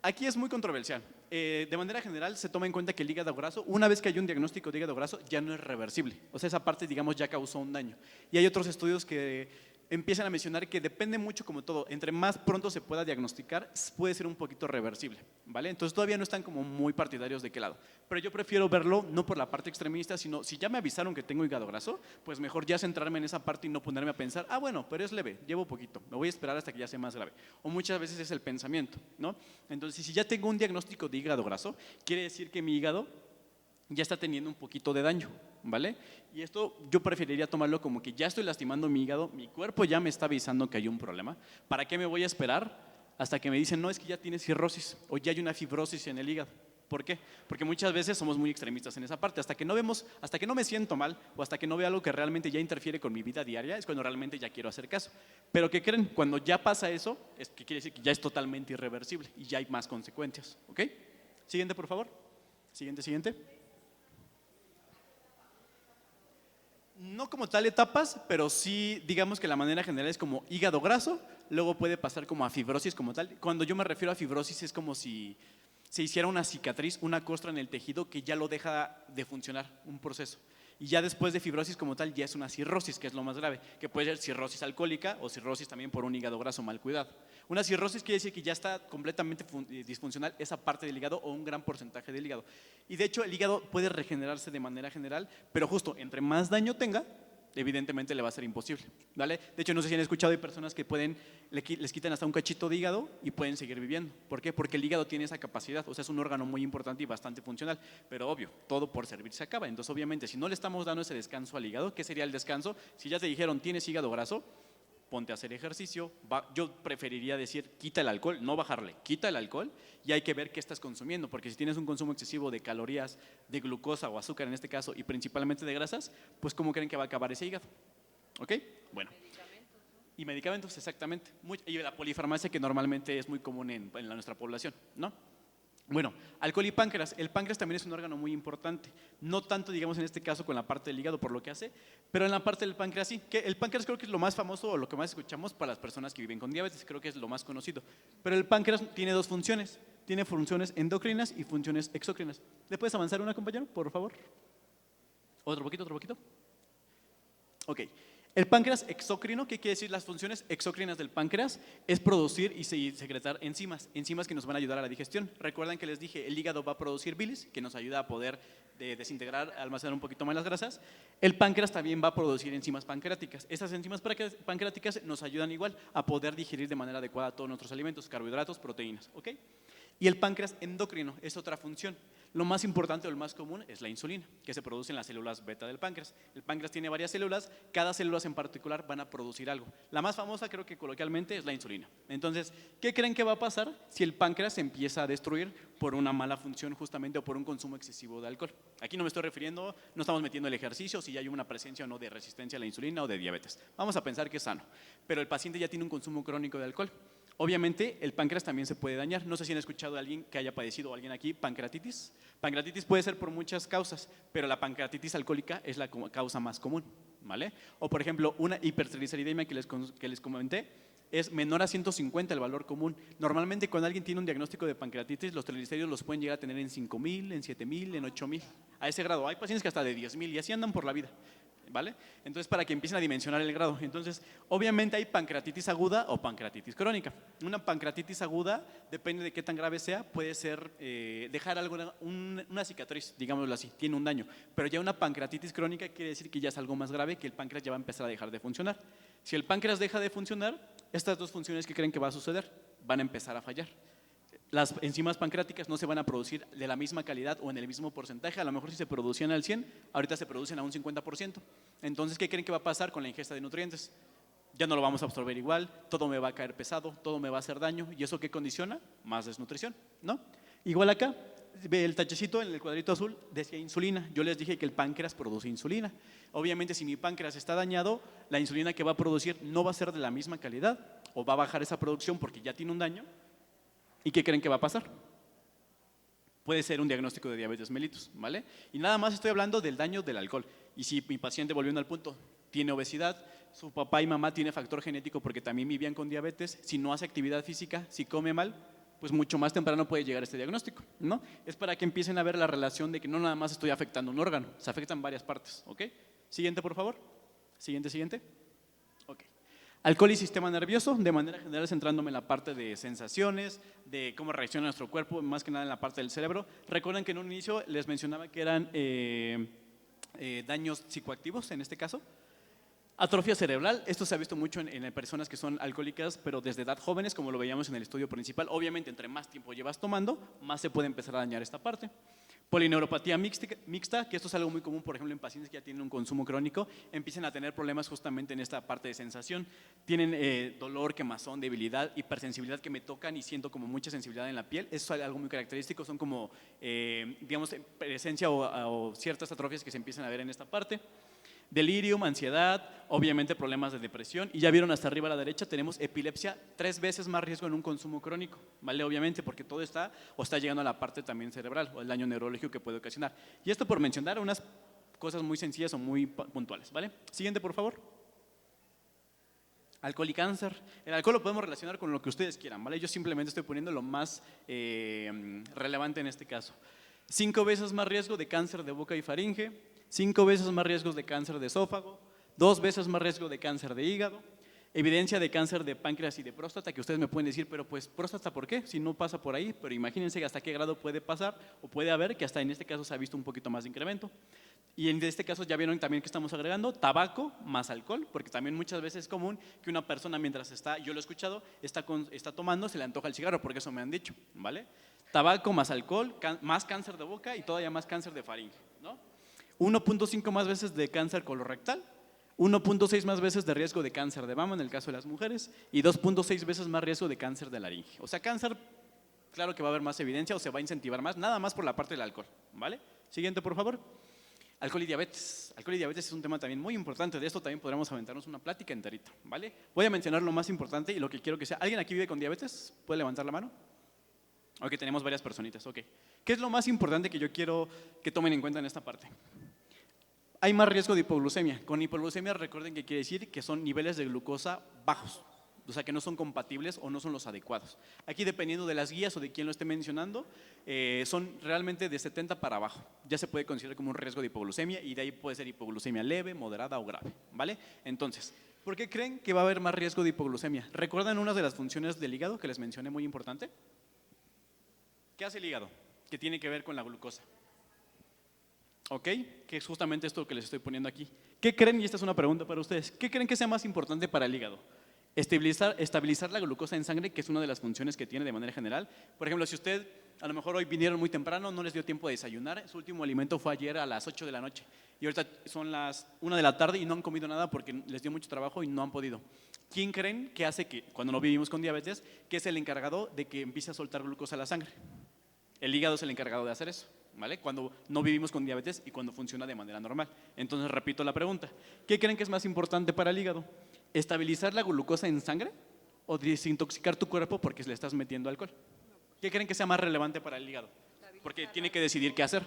Aquí es muy controversial. De manera general se toma en cuenta que el hígado graso, una vez que hay un diagnóstico de hígado graso, ya no es reversible. O sea, esa parte, digamos, ya causó un daño. Y hay otros estudios que empiezan a mencionar que depende mucho, como todo, entre más pronto se pueda diagnosticar, puede ser un poquito reversible, ¿vale? Entonces todavía no están como muy partidarios de qué lado. Pero yo prefiero verlo no por la parte extremista, sino si ya me avisaron que tengo hígado graso, pues mejor ya centrarme en esa parte y no ponerme a pensar, bueno, pero es leve, llevo poquito, me voy a esperar hasta que ya sea más grave. O muchas veces es el pensamiento, ¿no? Entonces, si ya tengo un diagnóstico de hígado graso, quiere decir que mi hígado ya está teniendo un poquito de daño, ¿vale? Y esto yo preferiría tomarlo como que ya estoy lastimando mi hígado, mi cuerpo ya me está avisando que hay un problema. ¿Para qué me voy a esperar hasta que me dicen, no, es que ya tienes cirrosis o ya hay una fibrosis en el hígado? ¿Por qué? Porque muchas veces somos muy extremistas en esa parte. Hasta que no me siento mal o hasta que no veo algo que realmente ya interfiere con mi vida diaria, es cuando realmente ya quiero hacer caso. Pero ¿qué creen? Cuando ya pasa eso, es que quiere decir que ya es totalmente irreversible y ya hay más consecuencias, ¿ok? Siguiente, por favor. Siguiente. No como tal etapas, pero sí digamos que la manera general es como hígado graso, luego puede pasar como a fibrosis como tal. Cuando yo me refiero a fibrosis es como si se hiciera una cicatriz, una costra en el tejido que ya lo deja de funcionar, un proceso. Y ya después de fibrosis como tal ya es una cirrosis, que es lo más grave, que puede ser cirrosis alcohólica o cirrosis también por un hígado graso mal cuidado. Una cirrosis quiere decir que ya está completamente disfuncional esa parte del hígado o un gran porcentaje del hígado. Y de hecho el hígado puede regenerarse de manera general, pero justo entre más daño tenga, evidentemente le va a ser imposible, ¿vale? De hecho, no sé si han escuchado, hay personas que les quitan hasta un cachito de hígado y pueden seguir viviendo. ¿Por qué? Porque el hígado tiene esa capacidad, o sea, es un órgano muy importante y bastante funcional, pero obvio, todo por servir se acaba. Entonces, obviamente, si no le estamos dando ese descanso al hígado, ¿qué sería el descanso? Si ya te dijeron, tienes hígado graso, ponte a hacer ejercicio. Yo preferiría decir, quita el alcohol, no bajarle, quita el alcohol y hay que ver qué estás consumiendo, porque si tienes un consumo excesivo de calorías, de glucosa o azúcar en este caso, y principalmente de grasas, pues ¿cómo creen que va a acabar ese hígado? ¿Ok? Bueno. Y medicamentos, exactamente. Y la polifarmacia, que normalmente es muy común en nuestra población, ¿no? Bueno, alcohol y páncreas. El páncreas también es un órgano muy importante, no tanto, digamos, en este caso con la parte del hígado por lo que hace, pero en la parte del páncreas sí. Que el páncreas creo que es lo más famoso o lo que más escuchamos para las personas que viven con diabetes, creo que es lo más conocido. Pero el páncreas tiene dos funciones, tiene funciones endocrinas y funciones exócrinas. ¿Le puedes avanzar una, compañero, por favor? Otro poquito, otro poquito. Ok. El páncreas exócrino, ¿qué quiere decir? Las funciones exócrinas del páncreas es producir y secretar enzimas que nos van a ayudar a la digestión. Recuerdan que les dije, el hígado va a producir bilis, que nos ayuda a poder desintegrar, almacenar un poquito más las grasas. El páncreas también va a producir enzimas pancreáticas. Esas enzimas pancreáticas nos ayudan igual a poder digerir de manera adecuada todos nuestros alimentos, carbohidratos, proteínas, ¿ok? Y el páncreas endocrino es otra función. Lo más importante o el más común es la insulina, que se produce en las células beta del páncreas. El páncreas tiene varias células, cada célula en particular van a producir algo. La más famosa, creo que coloquialmente, es la insulina. Entonces, ¿qué creen que va a pasar si el páncreas se empieza a destruir por una mala función justamente o por un consumo excesivo de alcohol? Aquí no me estoy refiriendo, no estamos metiendo el ejercicio, si ya hay una presencia o no de resistencia a la insulina o de diabetes. Vamos a pensar que es sano, pero el paciente ya tiene un consumo crónico de alcohol. Obviamente, el páncreas también se puede dañar. No sé si han escuchado a alguien que haya padecido o alguien aquí pancreatitis. Pancreatitis puede ser por muchas causas, pero la pancreatitis alcohólica es la causa más común, ¿vale? O por ejemplo, una hipertrigliceridemia que les comenté es menor a 150 el valor común. Normalmente cuando alguien tiene un diagnóstico de pancreatitis, los triglicéridos los pueden llegar a tener en 5,000, en 7,000, en 8,000. A ese grado. Hay pacientes que hasta de 10,000 y así andan por la vida. ¿Vale? Entonces, para que empiecen a dimensionar el grado. Entonces, obviamente hay pancreatitis aguda o pancreatitis crónica. Una pancreatitis aguda, depende de qué tan grave sea, puede ser dejar una cicatriz, digámoslo así, tiene un daño. Pero ya una pancreatitis crónica quiere decir que ya es algo más grave, que el páncreas ya va a empezar a dejar de funcionar. Si el páncreas deja de funcionar, estas dos funciones que creen que va a suceder, van a empezar a fallar. Las enzimas pancreáticas no se van a producir de la misma calidad o en el mismo porcentaje. A lo mejor si se producían al 100, ahorita se producen a un 50%. Entonces, ¿qué creen que va a pasar con la ingesta de nutrientes? Ya no lo vamos a absorber igual, todo me va a caer pesado, todo me va a hacer daño. ¿Y eso qué condiciona? Más desnutrición, ¿no? Igual acá, el tachecito en el cuadrito azul decía insulina. Yo les dije que el páncreas produce insulina. Obviamente, si mi páncreas está dañado, la insulina que va a producir no va a ser de la misma calidad o va a bajar esa producción porque ya tiene un daño. ¿Y qué creen que va a pasar? Puede ser un diagnóstico de diabetes mellitus, ¿vale? Y nada más estoy hablando del daño del alcohol. Y si mi paciente, volviendo al punto, tiene obesidad, su papá y mamá tienen factor genético porque también vivían con diabetes, si no hace actividad física, si come mal, pues mucho más temprano puede llegar este diagnóstico, ¿no? Es para que empiecen a ver la relación de que no nada más estoy afectando un órgano, se afectan varias partes, ¿ok? Siguiente, por favor. Siguiente. Ok. Alcohol y sistema nervioso, de manera general centrándome en la parte de sensaciones, de cómo reacciona nuestro cuerpo, más que nada en la parte del cerebro. Recuerden que en un inicio les mencionaba que eran daños psicoactivos, en este caso. Atrofia cerebral, esto se ha visto mucho en personas que son alcohólicas, pero desde edad jóvenes, como lo veíamos en el estudio principal. Obviamente, entre más tiempo llevas tomando, más se puede empezar a dañar esta parte. Polineuropatía mixta, que esto es algo muy común, por ejemplo, en pacientes que ya tienen un consumo crónico, empiezan a tener problemas justamente en esta parte de sensación. Tienen dolor, quemazón, debilidad, hipersensibilidad, que me tocan y siento como mucha sensibilidad en la piel. Eso es algo muy característico, son como, digamos, presencia o ciertas atrofias que se empiezan a ver en esta parte. Delirium, ansiedad, obviamente problemas de depresión, y ya vieron hasta arriba a la derecha tenemos epilepsia, 3 veces más riesgo en un consumo crónico, ¿vale? Obviamente porque todo está llegando a la parte también cerebral o el daño neurológico que puede ocasionar. Y esto por mencionar unas cosas muy sencillas o muy puntuales, ¿vale? Siguiente, por favor. Alcohol y cáncer. El alcohol lo podemos relacionar con lo que ustedes quieran, ¿vale? Yo simplemente estoy poniendo lo más relevante en este caso. 5 veces más riesgo de cáncer de boca y faringe, 5 veces más riesgos de cáncer de esófago, 2 veces más riesgo de cáncer de hígado, evidencia de cáncer de páncreas y de próstata, que ustedes me pueden decir, pero pues próstata, ¿por qué? Si no pasa por ahí, pero imagínense hasta qué grado puede pasar o puede haber, que hasta en este caso se ha visto un poquito más de incremento. Y en este caso ya vieron también que estamos agregando tabaco más alcohol, porque también muchas veces es común que una persona mientras está, yo lo he escuchado, está tomando, se le antoja el cigarro, porque eso me han dicho, ¿vale? Tabaco más alcohol, más cáncer de boca y todavía más cáncer de faringe, ¿no? 1.5 más veces de cáncer colorectal, 1.6 más veces de riesgo de cáncer de mama en el caso de las mujeres y 2.6 veces más riesgo de cáncer de laringe. O sea, cáncer, claro que va a haber más evidencia o se va a incentivar más, nada más por la parte del alcohol, ¿vale? Siguiente, por favor. Alcohol y diabetes. Alcohol y diabetes es un tema también muy importante. De esto también podremos aventarnos una plática enterita, ¿vale? Voy a mencionar lo más importante y lo que quiero que sea. ¿Alguien aquí vive con diabetes? ¿Puede levantar la mano? Ok, tenemos varias personitas, ok. ¿Qué es lo más importante que yo quiero que tomen en cuenta en esta parte? Hay más riesgo de hipoglucemia. Con hipoglucemia recuerden que quiere decir que son niveles de glucosa bajos, o sea que no son compatibles o no son los adecuados. Aquí dependiendo de las guías o de quién lo esté mencionando, son realmente de 70 para abajo. Ya se puede considerar como un riesgo de hipoglucemia y de ahí puede ser hipoglucemia leve, moderada o grave, ¿vale? Entonces, ¿por qué creen que va a haber más riesgo de hipoglucemia? ¿Recuerdan una de las funciones del hígado que les mencioné muy importante? ¿Qué hace el hígado? Que tiene que ver con la glucosa. ¿Ok? Que es justamente esto que les estoy poniendo aquí. ¿Qué creen? Y esta es una pregunta para ustedes. ¿Qué creen que sea más importante para el hígado? Estabilizar la glucosa en sangre, que es una de las funciones que tiene de manera general. Por ejemplo, si usted a lo mejor hoy vinieron muy temprano, no les dio tiempo de desayunar, su último alimento fue ayer a las 8 de la noche y ahorita son las 1 de la tarde y no han comido nada porque les dio mucho trabajo y no han podido. ¿Quién creen que hace que, cuando no vivimos con diabetes, que es el encargado de que empiece a soltar glucosa a la sangre? El hígado es el encargado de hacer eso, ¿vale? Cuando no vivimos con diabetes y cuando funciona de manera normal. Entonces repito la pregunta, ¿qué creen que es más importante para el hígado? ¿Estabilizar la glucosa en sangre o desintoxicar tu cuerpo porque le estás metiendo alcohol? ¿Qué creen que sea más relevante para el hígado? Porque tiene que decidir qué hacer.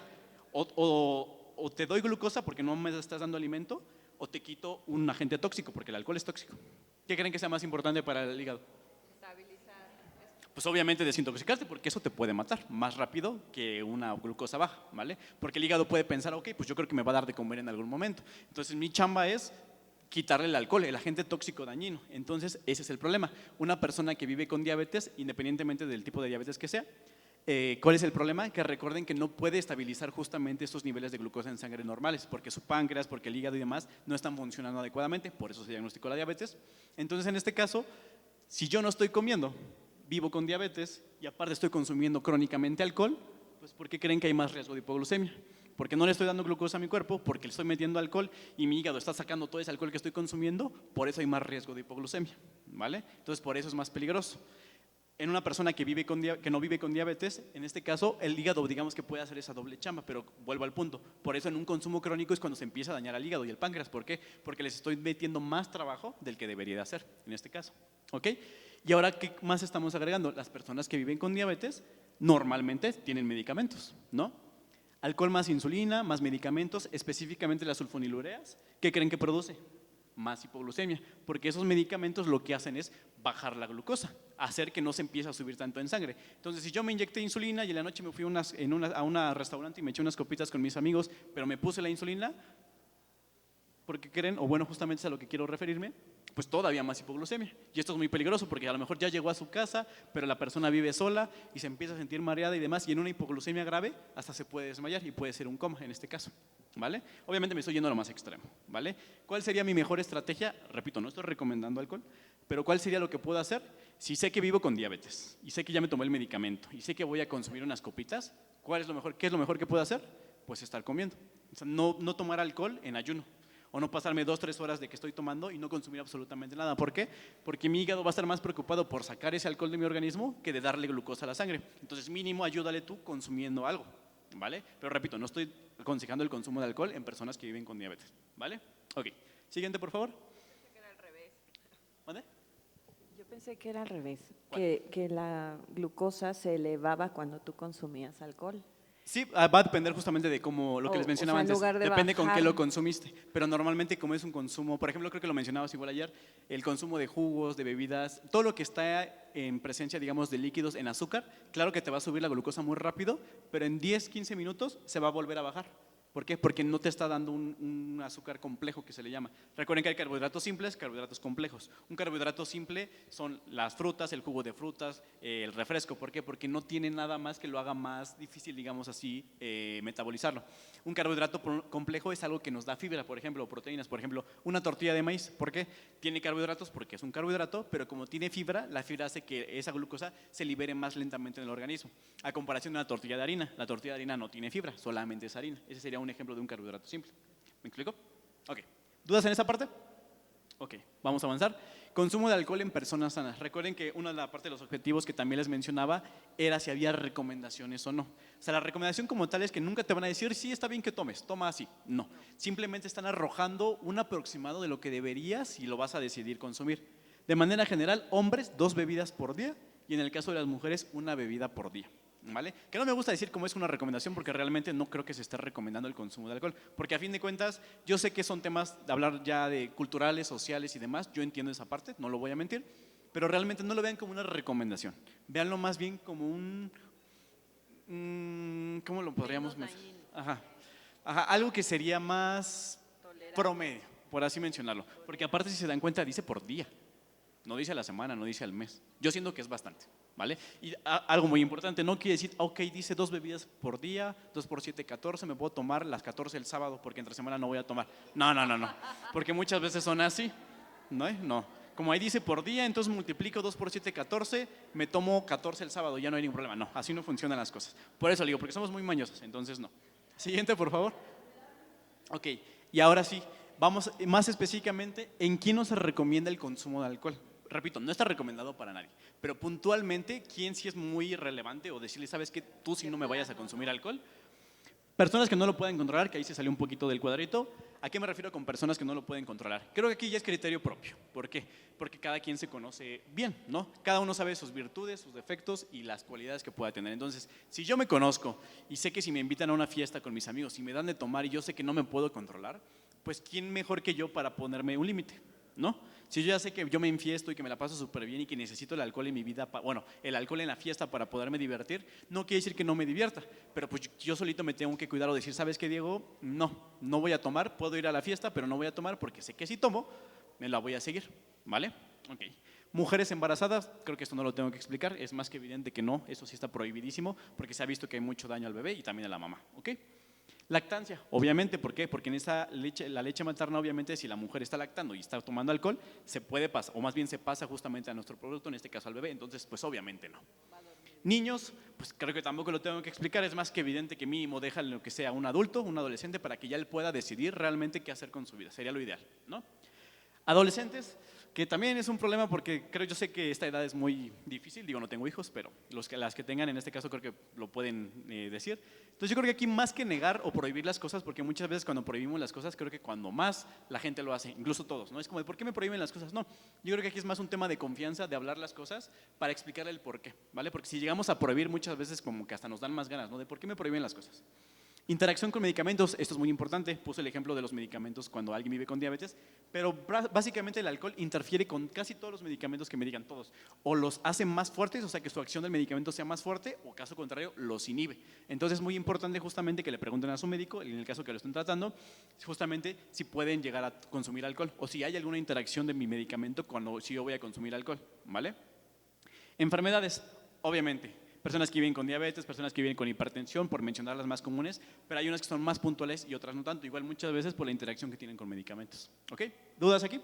O te doy glucosa porque no me estás dando alimento, o te quito un agente tóxico porque el alcohol es tóxico. ¿Qué creen que sea más importante para el hígado? Pues obviamente desintoxicarte, porque eso te puede matar más rápido que una glucosa baja, ¿vale? Porque el hígado puede pensar, ok, pues yo creo que me va a dar de comer en algún momento. Entonces mi chamba es quitarle el alcohol, el agente tóxico dañino. Entonces ese es el problema. Una persona que vive con diabetes, independientemente del tipo de diabetes que sea, ¿cuál es el problema? Que recuerden que no puede estabilizar justamente estos niveles de glucosa en sangre normales, porque su páncreas, porque el hígado y demás no están funcionando adecuadamente, por eso se diagnosticó la diabetes. Entonces en este caso, si yo no estoy comiendo, vivo con diabetes y aparte estoy consumiendo crónicamente alcohol, pues ¿por qué creen que hay más riesgo de hipoglucemia? Porque no le estoy dando glucosa a mi cuerpo, porque le estoy metiendo alcohol y mi hígado está sacando todo ese alcohol que estoy consumiendo, por eso hay más riesgo de hipoglucemia, ¿vale? Entonces por eso es más peligroso. En una persona que no vive con diabetes, en este caso el hígado digamos que puede hacer esa doble chamba, pero vuelvo al punto, por eso en un consumo crónico es cuando se empieza a dañar al hígado y el páncreas. ¿Por qué? Porque les estoy metiendo más trabajo del que debería de hacer en este caso, ¿ok? Y ahora, ¿qué más estamos agregando? Las personas que viven con diabetes normalmente tienen medicamentos, ¿no? Alcohol más insulina, más medicamentos, específicamente las sulfonilureas, ¿qué creen que produce? Más hipoglucemia, porque esos medicamentos lo que hacen es bajar la glucosa, hacer que no se empiece a subir tanto en sangre. Entonces, si yo me inyecté insulina y en la noche me fui a un restaurante y me eché unas copitas con mis amigos, pero me puse la insulina, ¿por qué creen? O bueno, justamente es a lo que quiero referirme, pues todavía más hipoglucemia. Y esto es muy peligroso porque a lo mejor ya llegó a su casa, pero la persona vive sola y se empieza a sentir mareada y demás, y en una hipoglucemia grave hasta se puede desmayar y puede ser un coma en este caso, ¿vale? Obviamente me estoy yendo a lo más extremo, ¿vale? ¿Cuál sería mi mejor estrategia? Repito, no estoy recomendando alcohol, pero ¿cuál sería lo que puedo hacer? Si sé que vivo con diabetes y sé que ya me tomé el medicamento y sé que voy a consumir unas copitas, ¿cuál es lo mejor? ¿Qué es lo mejor que puedo hacer? Pues estar comiendo. O sea, no tomar alcohol en ayuno. O no pasarme 2-3 horas de que estoy tomando y no consumir absolutamente nada. ¿Por qué? Porque mi hígado va a estar más preocupado por sacar ese alcohol de mi organismo que de darle glucosa a la sangre. Entonces mínimo ayúdale tú consumiendo algo, ¿vale? Pero repito, no estoy aconsejando el consumo de alcohol en personas que viven con diabetes, ¿vale? Ok, siguiente por favor. Pensé que era al revés. ¿Vale? Yo pensé que era al revés, que la glucosa se elevaba cuando tú consumías alcohol. Sí, va a depender justamente de cómo, lo que les O mencionaba sea, en antes, lugar de depende con qué bajar. lo consumiste, pero normalmente como es un consumo, por ejemplo, creo que lo mencionabas igual ayer, el consumo de jugos, de bebidas, todo lo que está en presencia, digamos, de líquidos en azúcar, claro que te va a subir la glucosa muy rápido, pero en 10, 15 minutos se va a volver a bajar, ¿Por qué? Porque no te está dando un azúcar complejo que se le llama. Recuerden que hay carbohidratos simples, carbohidratos complejos. Un carbohidrato simple son las frutas, el jugo de frutas, el refresco. ¿Por qué? Porque no tiene nada más que lo haga más difícil, digamos así, metabolizarlo. Un carbohidrato complejo es algo que nos da fibra, por ejemplo, o proteínas. Por ejemplo, una tortilla de maíz. ¿Por qué? Tiene carbohidratos porque es un carbohidrato, pero como tiene fibra, la fibra hace que esa glucosa se libere más lentamente en el organismo. A comparación de una tortilla de harina. La tortilla de harina no tiene fibra, solamente es harina. Ese sería un ejemplo de un carbohidrato simple. ¿Me explico? Ok. ¿Dudas en esa parte? Ok, vamos a avanzar. Consumo de alcohol en personas sanas. Recuerden que una de las partes de los objetivos que también les mencionaba era si había recomendaciones o no. O sea, la recomendación como tal es que nunca te van a decir, sí, está bien que tomes, toma así. No, simplemente están arrojando un aproximado de lo que deberías y lo vas a decidir consumir. De manera general, hombres, 2 bebidas por día y en el caso de las mujeres, 1 bebida por día. ¿Vale? Que no me gusta decir cómo es una recomendación porque realmente no creo que se esté recomendando el consumo de alcohol, porque a fin de cuentas yo sé que son temas de hablar ya de culturales, sociales y demás, yo entiendo esa parte, no lo voy a mentir, pero realmente no lo vean como una recomendación, véanlo más bien como ¿cómo lo podríamos mencionar? Algo que sería más promedio, por así mencionarlo, porque aparte si se dan cuenta dice por día. No dice a la semana, no dice al mes. Yo siento que es bastante, ¿vale? Y algo muy importante, no quiere decir, ok, dice 2 bebidas por día, 2 por 7, 14, me puedo tomar las 14 el sábado porque entre semana no voy a tomar. No, porque muchas veces son así, ¿no? No. Como ahí dice por día, entonces multiplico 2 por 7, 14, me tomo 14 el sábado, ya no hay ningún problema. No, así no funcionan las cosas. Por eso le digo, porque somos muy mañosos, entonces no. Siguiente, por favor. Ok, y ahora sí, vamos más específicamente en quién nos recomienda el consumo de alcohol. Repito, no está recomendado para nadie, pero puntualmente, ¿quién sí es muy relevante o decirle, sabes que tú sí no me vayas a consumir alcohol? Personas que no lo pueden controlar, que ahí se salió un poquito del cuadrito. ¿A qué me refiero con personas que no lo pueden controlar? Creo que aquí ya es criterio propio. ¿Por qué? Porque cada quien se conoce bien, ¿no? Cada uno sabe sus virtudes, sus defectos y las cualidades que pueda tener. Entonces, si yo me conozco y sé que si me invitan a una fiesta con mis amigos y me dan de tomar y yo sé que no me puedo controlar, pues ¿quién mejor que yo para ponerme un límite? ¿No? Si yo ya sé que yo me enfiesto y que me la paso súper bien y que necesito el alcohol en mi vida, bueno, el alcohol en la fiesta para poderme divertir, no quiere decir que no me divierta, pero pues yo solito me tengo que cuidar o decir, ¿sabes qué, Diego? No voy a tomar, puedo ir a la fiesta, pero no voy a tomar porque sé que si tomo, me la voy a seguir, ¿vale? Ok. Mujeres embarazadas, creo que esto no lo tengo que explicar, es más que evidente que no, eso sí está prohibidísimo porque se ha visto que hay mucho daño al bebé y también a la mamá, ¿ok? Lactancia, obviamente, ¿por qué? Porque en esa leche, la leche materna, obviamente, si la mujer está lactando y está tomando alcohol, se puede pasar, o más bien se pasa justamente a nuestro producto, en este caso al bebé, entonces, pues obviamente no. Niños, pues creo que tampoco lo tengo que explicar, es más que evidente que mínimo dejan lo que sea un adulto, un adolescente, para que ya él pueda decidir realmente qué hacer con su vida, sería lo ideal, ¿no? Adolescentes, que también es un problema porque yo sé que esta edad es muy difícil, digo no tengo hijos, pero las que tengan en este caso creo que lo pueden decir. Entonces yo creo que aquí más que negar o prohibir las cosas, porque muchas veces cuando prohibimos las cosas creo que cuando más la gente lo hace, incluso todos, ¿no? Es como de ¿por qué me prohíben las cosas? No, yo creo que aquí es más un tema de confianza, de hablar las cosas para explicarle el por qué, ¿vale? Porque si llegamos a prohibir muchas veces como que hasta nos dan más ganas, ¿no? De ¿por qué me prohíben las cosas? Interacción con medicamentos, esto es muy importante, puse el ejemplo de los medicamentos cuando alguien vive con diabetes, pero básicamente el alcohol interfiere con casi todos los medicamentos que me digan todos, o los hace más fuertes, o sea que su acción del medicamento sea más fuerte, o caso contrario, los inhibe. Entonces es muy importante justamente que le pregunten a su médico, en el caso que lo estén tratando, justamente si pueden llegar a consumir alcohol, o si hay alguna interacción de mi medicamento si yo voy a consumir alcohol, ¿vale? Enfermedades, obviamente. Personas que viven con diabetes, personas que viven con hipertensión, por mencionar las más comunes, pero hay unas que son más puntuales y otras no tanto, igual muchas veces por la interacción que tienen con medicamentos. ¿Ok? ¿Dudas aquí?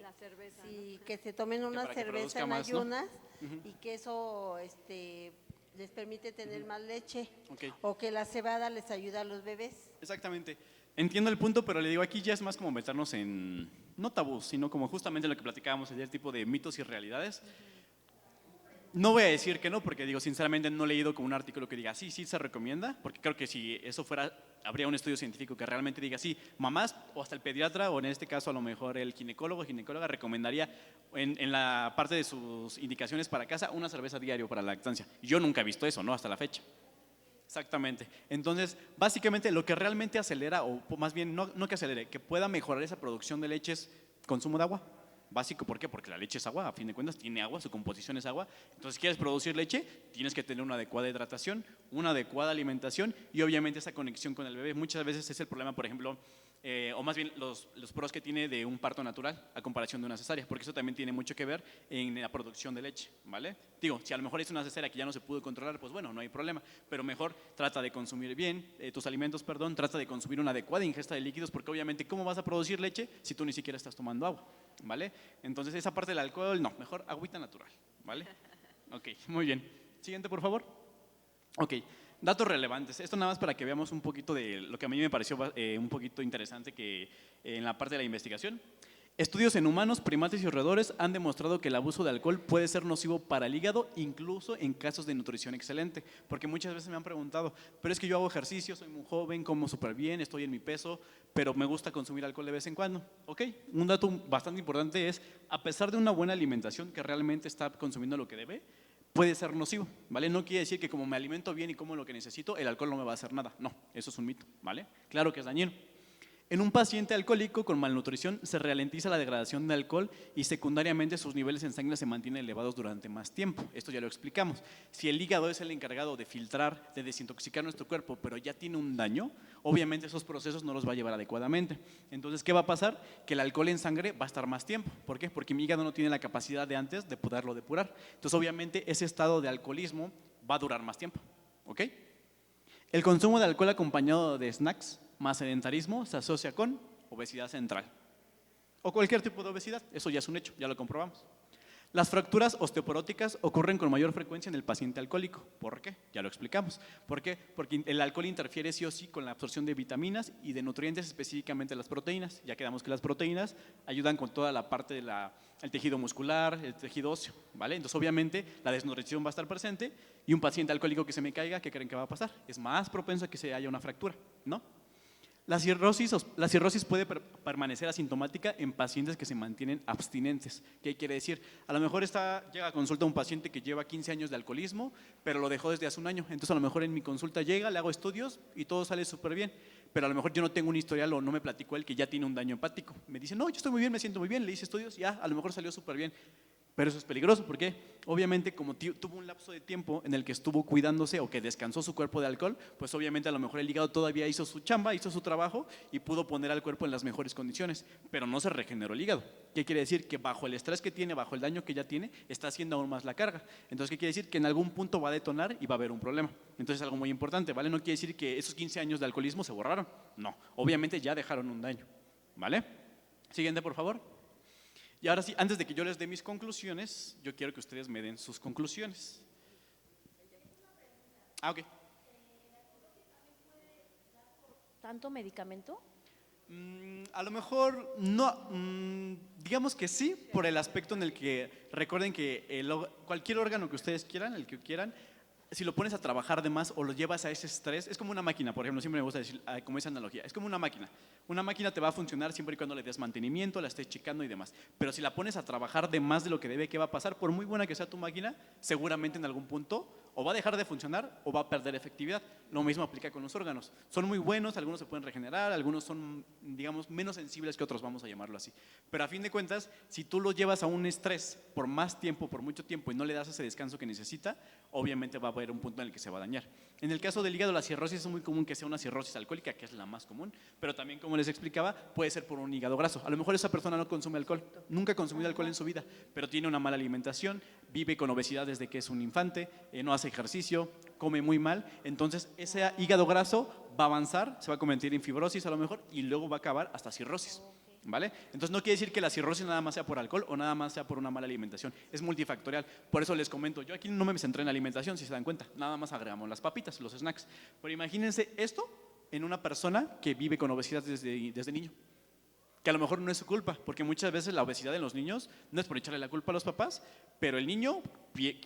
La cerveza. Sí, que se tomen una para que cerveza produzca en más, ¿no? ayunas y que eso les permite tener más leche, Ok. o que la cebada les ayuda a los bebés. Exactamente. Entiendo el punto, pero le digo, aquí ya es más como meternos en, no tabús, sino como justamente lo que platicábamos ayer, tipo de mitos y realidades. No voy a decir que no, porque digo, sinceramente no he leído como un artículo que diga, sí se recomienda, porque creo que si eso fuera, habría un estudio científico que realmente diga, sí, mamás o hasta el pediatra, o en este caso a lo mejor el ginecólogo o ginecóloga recomendaría en la parte de sus indicaciones para casa una cerveza diario para la lactancia. Yo nunca he visto eso, ¿no? Hasta la fecha. Exactamente. Entonces, básicamente lo que realmente acelera, o más bien no que acelere, que pueda mejorar esa producción de leche es consumo de agua. Básico, ¿por qué? Porque la leche es agua, a fin de cuentas tiene agua, su composición es agua. Entonces, ¿quieres producir leche? Tienes que tener una adecuada hidratación, una adecuada alimentación y obviamente esa conexión con el bebé. Muchas veces es el problema, por ejemplo, o más bien los pros que tiene de un parto natural a comparación de una cesárea, porque eso también tiene mucho que ver en la producción de leche, ¿vale? Digo, si a lo mejor es una cesárea que ya no se pudo controlar, pues bueno, no hay problema, pero mejor trata de consumir bien tus alimentos, perdón, trata de consumir una adecuada ingesta de líquidos, porque obviamente, ¿cómo vas a producir leche si tú ni siquiera estás tomando agua? ¿Vale? Entonces, esa parte del alcohol, no, mejor agüita natural, ¿vale? Ok, muy bien. Siguiente, por favor. Ok, datos relevantes. Esto nada más para que veamos un poquito de lo que a mí me pareció un poquito interesante que en la parte de la investigación. Estudios en humanos, primates y roedores han demostrado que el abuso de alcohol puede ser nocivo para el hígado, incluso en casos de nutrición excelente. Porque muchas veces me han preguntado, pero es que yo hago ejercicio, soy muy joven, como súper bien, estoy en mi peso, pero me gusta consumir alcohol de vez en cuando. Ok, un dato bastante importante es, a pesar de una buena alimentación que realmente está consumiendo lo que debe, puede ser nocivo, ¿vale? No quiere decir que como me alimento bien y como lo que necesito, el alcohol no me va a hacer nada. No, eso es un mito, ¿vale? Claro que es dañino. En un paciente alcohólico con malnutrición se ralentiza la degradación de alcohol y secundariamente sus niveles en sangre se mantienen elevados durante más tiempo. Esto ya lo explicamos. Si el hígado es el encargado de filtrar, de desintoxicar nuestro cuerpo, pero ya tiene un daño, obviamente esos procesos no los va a llevar adecuadamente. Entonces, ¿qué va a pasar? Que el alcohol en sangre va a estar más tiempo. ¿Por qué? Porque mi hígado no tiene la capacidad de antes de poderlo depurar. Entonces, obviamente, ese estado de alcoholismo va a durar más tiempo. ¿Ok? El consumo de alcohol acompañado de snacks más sedentarismo se asocia con obesidad central o cualquier tipo de obesidad, eso ya es un hecho, ya lo comprobamos. Las fracturas osteoporóticas ocurren con mayor frecuencia en el paciente alcohólico. ¿Por qué? Ya lo explicamos. ¿Por qué? Porque el alcohol interfiere sí o sí con la absorción de vitaminas y de nutrientes, específicamente las proteínas. Ya quedamos que las proteínas ayudan con toda la parte del tejido muscular, el tejido óseo, ¿vale? Entonces, obviamente, la desnutrición va a estar presente y un paciente alcohólico que se me caiga, ¿qué creen que va a pasar? Es más propenso a que se haya una fractura, ¿no? La cirrosis puede permanecer asintomática en pacientes que se mantienen abstinentes. ¿Qué quiere decir? A lo mejor llega a consulta un paciente que lleva 15 años de alcoholismo, pero lo dejó desde hace un año. Entonces, a lo mejor en mi consulta llega, le hago estudios y todo sale súper bien. Pero a lo mejor yo no tengo un historial o no me platicó él que ya tiene un daño hepático. Me dice, no, yo estoy muy bien, me siento muy bien, le hice estudios, ya, a lo mejor salió súper bien. Pero eso es peligroso porque obviamente como tuvo un lapso de tiempo en el que estuvo cuidándose o que descansó su cuerpo de alcohol, pues obviamente a lo mejor el hígado todavía hizo su chamba, hizo su trabajo y pudo poner al cuerpo en las mejores condiciones, pero no se regeneró el hígado. ¿Qué quiere decir? Que bajo el estrés que tiene, bajo el daño que ya tiene, está haciendo aún más la carga. Entonces, ¿qué quiere decir? Que en algún punto va a detonar y va a haber un problema. Entonces, es algo muy importante, ¿vale? No quiere decir que esos 15 años de alcoholismo se borraron. No, obviamente ya dejaron un daño, ¿vale? Siguiente, por favor. Y ahora sí, antes de que yo les dé mis conclusiones, yo quiero que ustedes me den sus conclusiones. Ok. ¿Tanto medicamento? A lo mejor no, digamos que sí, por el aspecto en el que recuerden que cualquier órgano que ustedes quieran, el que quieran, si lo pones a trabajar de más o lo llevas a ese estrés, es como una máquina, por ejemplo, siempre me gusta decir, como esa analogía, es como una máquina. Una máquina te va a funcionar siempre y cuando le des mantenimiento, la estés checando y demás. Pero si la pones a trabajar de más de lo que debe, ¿qué va a pasar? Por muy buena que sea tu máquina, seguramente en algún punto o va a dejar de funcionar o va a perder efectividad. Lo mismo aplica con los órganos. Son muy buenos, algunos se pueden regenerar, algunos son, digamos, menos sensibles que otros, vamos a llamarlo así. Pero a fin de cuentas, si tú lo llevas a un estrés por más tiempo, por mucho tiempo y no le das ese descanso que necesita, obviamente va a haber un punto en el que se va a dañar. En el caso del hígado, la cirrosis es muy común que sea una cirrosis alcohólica, que es la más común, pero también, como les explicaba, puede ser por un hígado graso. A lo mejor esa persona no consume alcohol, nunca ha consumido alcohol en su vida, pero tiene una mala alimentación, vive con obesidad desde que es un infante, no hace ejercicio, come muy mal, entonces ese hígado graso va a avanzar, se va a convertir en fibrosis a lo mejor y luego va a acabar hasta cirrosis. ¿Vale? Entonces no quiere decir que la cirrosis nada más sea por alcohol o nada más sea por una mala alimentación, es multifactorial. Por eso les comento, yo aquí no me centré en la alimentación, si se dan cuenta, nada más agregamos las papitas, los snacks. Pero imagínense esto en una persona que vive con obesidad desde niño, que a lo mejor no es su culpa, porque muchas veces la obesidad en los niños no es por echarle la culpa a los papás, pero el niño,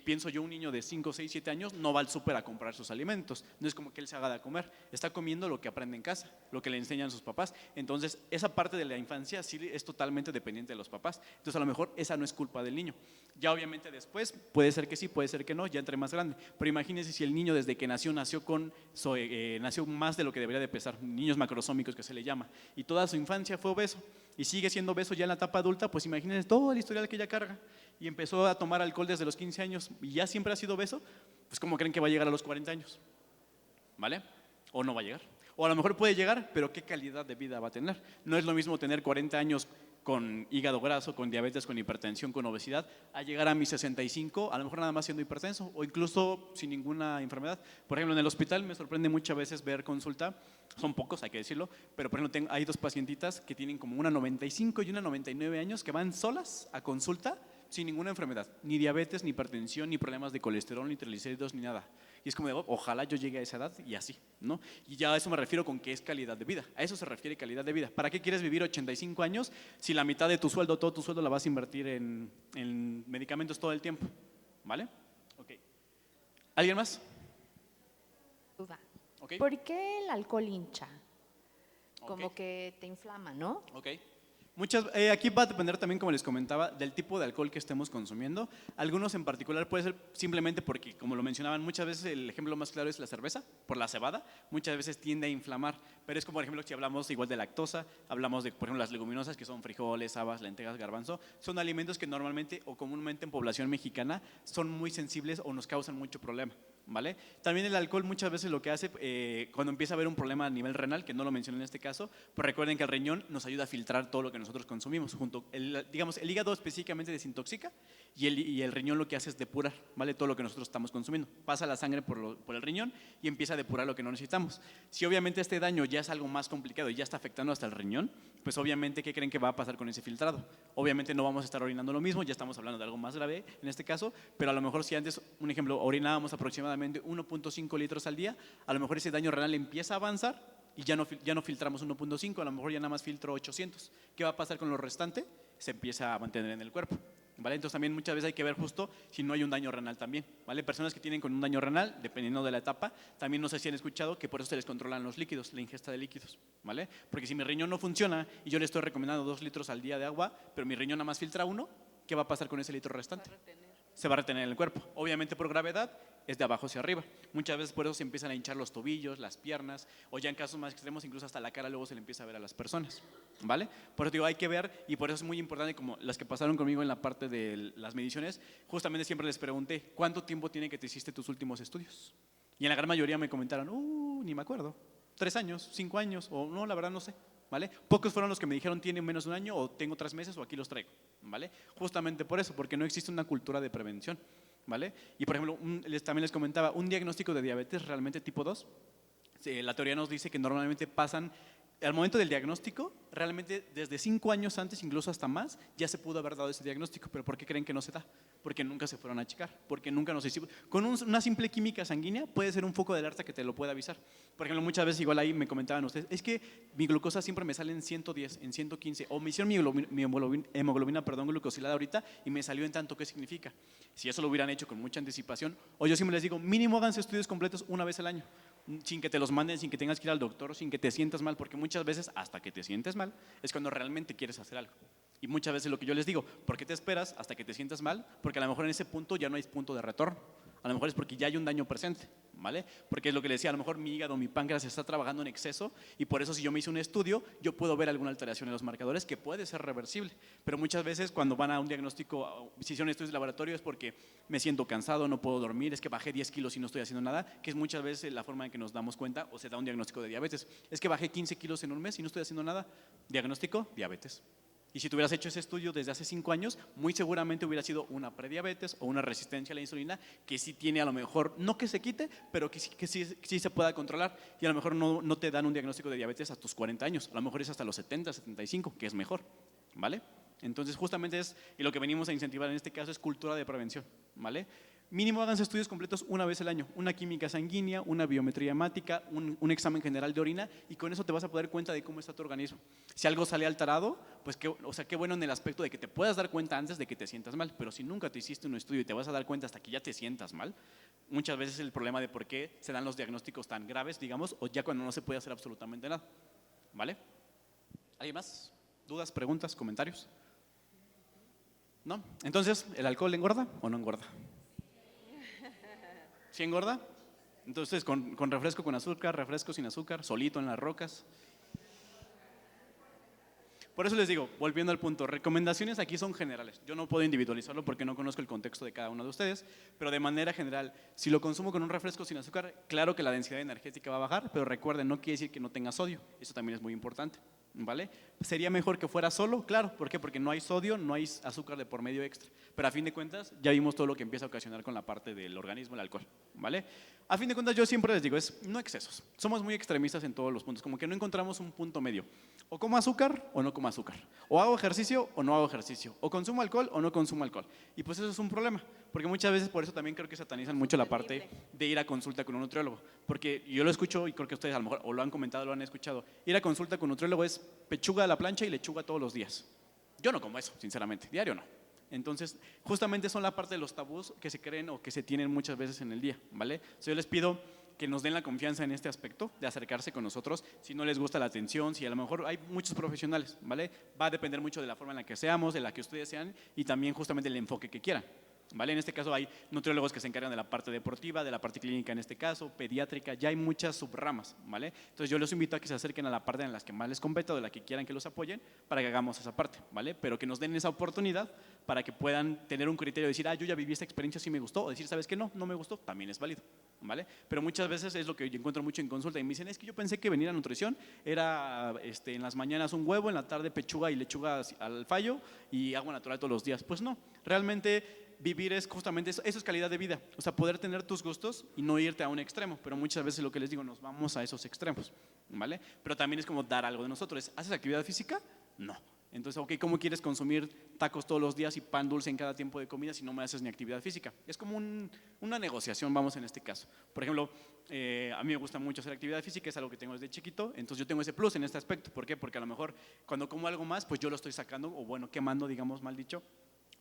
pienso yo, un niño de 5, 6, 7 años no va al súper a comprar sus alimentos, no es como que él se haga de comer, está comiendo lo que aprende en casa, lo que le enseñan sus papás. Entonces esa parte de la infancia sí es totalmente dependiente de los papás, entonces a lo mejor esa no es culpa del niño. Ya obviamente después puede ser que sí, puede ser que no, ya entre más grande, pero imagínense si el niño desde que nació nació más de lo que debería de pesar, niños macrosómicos que se le llama, y toda su infancia fue obeso. y sigue siendo obeso ya en la etapa adulta, pues imagínense todo el historial que ella carga y empezó a tomar alcohol desde los 15 años y ya siempre ha sido obeso, pues ¿cómo creen que va a llegar a los 40 años? ¿Vale? O no va a llegar. O a lo mejor puede llegar, pero ¿qué calidad de vida va a tener? No es lo mismo tener 40 años con hígado graso, con diabetes, con hipertensión, con obesidad, a llegar a mis 65, a lo mejor nada más siendo hipertenso o incluso sin ninguna enfermedad. Por ejemplo, en el hospital me sorprende muchas veces ver consulta, son pocos, hay que decirlo, pero por ejemplo hay dos pacientitas que tienen como una 95 y una 99 años que van solas a consulta sin ninguna enfermedad, ni diabetes, ni hipertensión, ni problemas de colesterol, ni triglicéridos, ni nada. Y es como de, ojalá yo llegue a esa edad y así, ¿no? Y ya a eso me refiero con que es calidad de vida. A eso se refiere calidad de vida. ¿Para qué quieres vivir 85 años si la mitad de tu sueldo, todo tu sueldo la vas a invertir en medicamentos todo el tiempo? ¿Vale? Ok. ¿Alguien más? Duda. Ok. ¿Por qué el alcohol hincha? Como Ok. que te inflama, ¿no? Ok. Aquí va a depender también, como les comentaba, del tipo de alcohol que estemos consumiendo. Algunos en particular puede ser simplemente porque, como lo mencionaban, muchas veces el ejemplo más claro es la cerveza, por la cebada, muchas veces tiende a inflamar, pero es como, por ejemplo, si hablamos igual de lactosa, hablamos de, por ejemplo, las leguminosas que son frijoles, habas, lentejas, garbanzo, son alimentos que normalmente o comúnmente en población mexicana son muy sensibles o nos causan mucho problema. ¿Vale? También el alcohol muchas veces lo que hace cuando empieza a haber un problema a nivel renal, que no lo mencioné en este caso, pues recuerden que el riñón nos ayuda a filtrar todo lo que nosotros consumimos. Digamos, el hígado específicamente desintoxica y el riñón lo que hace es depurar, ¿vale? Todo lo que nosotros estamos consumiendo. Pasa la sangre por el riñón y empieza a depurar lo que no necesitamos. Si obviamente este daño ya es algo más complicado y ya está afectando hasta el riñón, pues obviamente, ¿qué creen que va a pasar con ese filtrado? Obviamente no vamos a estar orinando lo mismo, ya estamos hablando de algo más grave en este caso, pero a lo mejor si antes, un ejemplo, orinábamos aproximadamente 1.5 litros al día, a lo mejor ese daño renal empieza a avanzar y ya no filtramos 1.5, a lo mejor ya nada más filtro 800. ¿Qué va a pasar con lo restante? Se empieza a mantener en el cuerpo. ¿Vale? Entonces también muchas veces hay que ver justo si no hay un daño renal también, ¿vale? Personas que tienen con un daño renal, dependiendo de la etapa, también no sé si han escuchado que por eso se les controlan los líquidos, la ingesta de líquidos, ¿vale? Porque si mi riñón no funciona y yo le estoy recomendando 2 litros al día de agua, pero mi riñón nada más filtra 1, ¿qué va a pasar con ese litro restante? Se va a retener en el cuerpo. Obviamente por gravedad es de abajo hacia arriba. Muchas veces por eso se empiezan a hinchar los tobillos, las piernas, o ya en casos más extremos incluso hasta la cara luego se le empieza a ver a las personas, ¿vale? Por eso digo, hay que ver, y por eso es muy importante, como las que pasaron conmigo en la parte de las mediciones, justamente siempre les pregunté, ¿cuánto tiempo tiene que te hiciste tus últimos estudios? Y en la gran mayoría me comentaron, ni me acuerdo, 3 años, 5 años, o no, la verdad no sé. ¿Vale? Pocos fueron los que me dijeron tienen menos de un año o tengo 3 meses o aquí los traigo, ¿vale? Justamente por eso, porque no existe una cultura de prevención, ¿vale? Y por ejemplo, también les comentaba, un diagnóstico de diabetes realmente tipo 2, la teoría nos dice que normalmente pasan, al momento del diagnóstico, realmente desde 5 años antes, incluso hasta más, ya se pudo haber dado ese diagnóstico, pero ¿por qué creen que no se da? Porque nunca se fueron a checar, porque nunca nos hicimos. Con una simple química sanguínea puede ser un foco de alerta que te lo puede avisar. Por ejemplo, muchas veces igual ahí me comentaban ustedes, es que mi glucosa siempre me sale en 110, en 115, o me hicieron mi hemoglobina, glucosilada ahorita y me salió en tanto, ¿qué significa? Si eso lo hubieran hecho con mucha anticipación, o yo siempre les digo, mínimo háganse estudios completos una vez al año, sin que te los manden, sin que tengas que ir al doctor, sin que te sientas mal, porque muchas veces hasta que te sientes mal es cuando realmente quieres hacer algo. Y muchas veces lo que yo les digo, ¿por qué te esperas hasta que te sientas mal? Porque a lo mejor en ese punto ya no hay punto de retorno. A lo mejor es porque ya hay un daño presente, ¿vale? Porque es lo que les decía, a lo mejor mi hígado, mi páncreas está trabajando en exceso y por eso si yo me hice un estudio, yo puedo ver alguna alteración en los marcadores que puede ser reversible. Pero muchas veces cuando van a un diagnóstico, si hicieron estudios de laboratorio es porque me siento cansado, no puedo dormir, es que bajé 10 kilos y no estoy haciendo nada, que es muchas veces la forma en que nos damos cuenta o se da un diagnóstico de diabetes. Es que bajé 15 kilos en un mes y no estoy haciendo nada. Diagnóstico, diabetes. Y si tú hubieras hecho ese estudio desde hace 5 años, muy seguramente hubiera sido una prediabetes o una resistencia a la insulina que sí tiene a lo mejor, no que se quite, pero que sí se pueda controlar y a lo mejor no te dan un diagnóstico de diabetes a tus 40 años, a lo mejor es hasta los 70, 75, que es mejor, ¿vale? Entonces justamente y lo que venimos a incentivar en este caso es cultura de prevención, ¿vale? Mínimo háganse estudios completos una vez al año, una química sanguínea, una biometría hemática, un examen general de orina y con eso te vas a poder dar cuenta de cómo está tu organismo. Si algo sale alterado, pues qué bueno en el aspecto de que te puedas dar cuenta antes de que te sientas mal, pero si nunca te hiciste un estudio y te vas a dar cuenta hasta que ya te sientas mal, muchas veces es el problema de por qué se dan los diagnósticos tan graves, digamos, o ya cuando no se puede hacer absolutamente nada, ¿vale? ¿Alguien más? ¿Dudas, preguntas, comentarios? ¿No? Entonces, ¿el alcohol engorda o no engorda? ¿Sí engorda? Entonces, con refresco con azúcar, refresco sin azúcar, solito en las rocas. Por eso les digo, volviendo al punto, recomendaciones aquí son generales. Yo no puedo individualizarlo porque no conozco el contexto de cada uno de ustedes, pero de manera general, si lo consumo con un refresco sin azúcar, claro que la densidad energética va a bajar, pero recuerden, no quiere decir que no tenga sodio. Eso también es muy importante, ¿vale? ¿Sería mejor que fuera solo? Claro, ¿por qué? Porque no hay sodio, no hay azúcar de por medio extra. Pero a fin de cuentas, ya vimos todo lo que empieza a ocasionar con la parte del organismo, el alcohol, ¿vale? A fin de cuentas, yo siempre les digo, es no excesos. Somos muy extremistas en todos los puntos, como que no encontramos un punto medio. O como azúcar o no como azúcar. O hago ejercicio o no hago ejercicio. O consumo alcohol o no consumo alcohol. Y pues eso es un problema, porque muchas veces por eso también creo que satanizan mucho la parte de ir a consulta con un nutriólogo. Porque yo lo escucho y creo que ustedes a lo mejor o lo han comentado o lo han escuchado. Ir a consulta con un nutriólogo es pechuga a la plancha y lechuga todos los días. Yo no como eso, sinceramente, diario no. Entonces, justamente son la parte de los tabús que se creen o que se tienen muchas veces en el día, ¿vale? Yo les pido que nos den la confianza en este aspecto de acercarse con nosotros, si no les gusta la atención, si a lo mejor hay muchos profesionales, ¿vale? Va a depender mucho de la forma en la que seamos, de la que ustedes sean y también justamente el enfoque que quieran. ¿Vale? En este caso hay nutriólogos que se encargan de la parte deportiva, de la parte clínica en este caso, pediátrica, ya hay muchas subramas, ¿vale? Entonces yo los invito a que se acerquen a la parte en las que más les compete o de la que quieran que los apoyen para que hagamos esa parte, ¿vale? Pero que nos den esa oportunidad para que puedan tener un criterio de decir, yo ya viví esta experiencia, sí me gustó, o decir, ¿sabes qué? No me gustó, también es válido, ¿vale? Pero muchas veces es lo que yo encuentro mucho en consulta y me dicen, es que yo pensé que venir a nutrición era en las mañanas un huevo, en la tarde pechuga y lechuga al fallo y agua natural todos los días. Pues no, realmente vivir es justamente eso es calidad de vida, o sea, poder tener tus gustos y no irte a un extremo, pero muchas veces lo que les digo, nos vamos a esos extremos, ¿vale? Pero también es como dar algo de nosotros, ¿haces actividad física? No. Entonces, ok, ¿cómo quieres consumir tacos todos los días y pan dulce en cada tiempo de comida si no me haces ni actividad física? Es como una negociación, vamos, en este caso. Por ejemplo, a mí me gusta mucho hacer actividad física, es algo que tengo desde chiquito, entonces yo tengo ese plus en este aspecto. ¿Por qué? Porque a lo mejor cuando como algo más, pues yo lo estoy sacando, o bueno, quemando, digamos, mal dicho,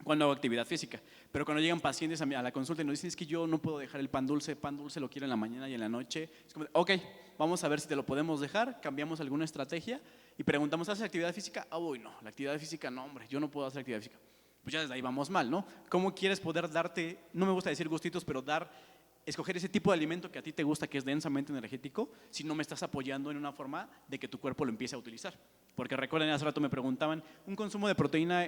cuando hago actividad física. Pero cuando llegan pacientes a la consulta y nos dicen, es que yo no puedo dejar el pan dulce lo quiero en la mañana y en la noche, es como, ok, vamos a ver si te lo podemos dejar, cambiamos alguna estrategia y preguntamos, ¿haces actividad física? Uy, no, la actividad física no, hombre, yo no puedo hacer actividad física. Pues ya desde ahí vamos mal, ¿no? ¿Cómo quieres poder darte, no me gusta decir gustitos, pero escoger ese tipo de alimento que a ti te gusta, que es densamente energético, si no me estás apoyando en una forma de que tu cuerpo lo empiece a utilizar? Porque recuerden, hace rato me preguntaban, ¿un consumo de proteína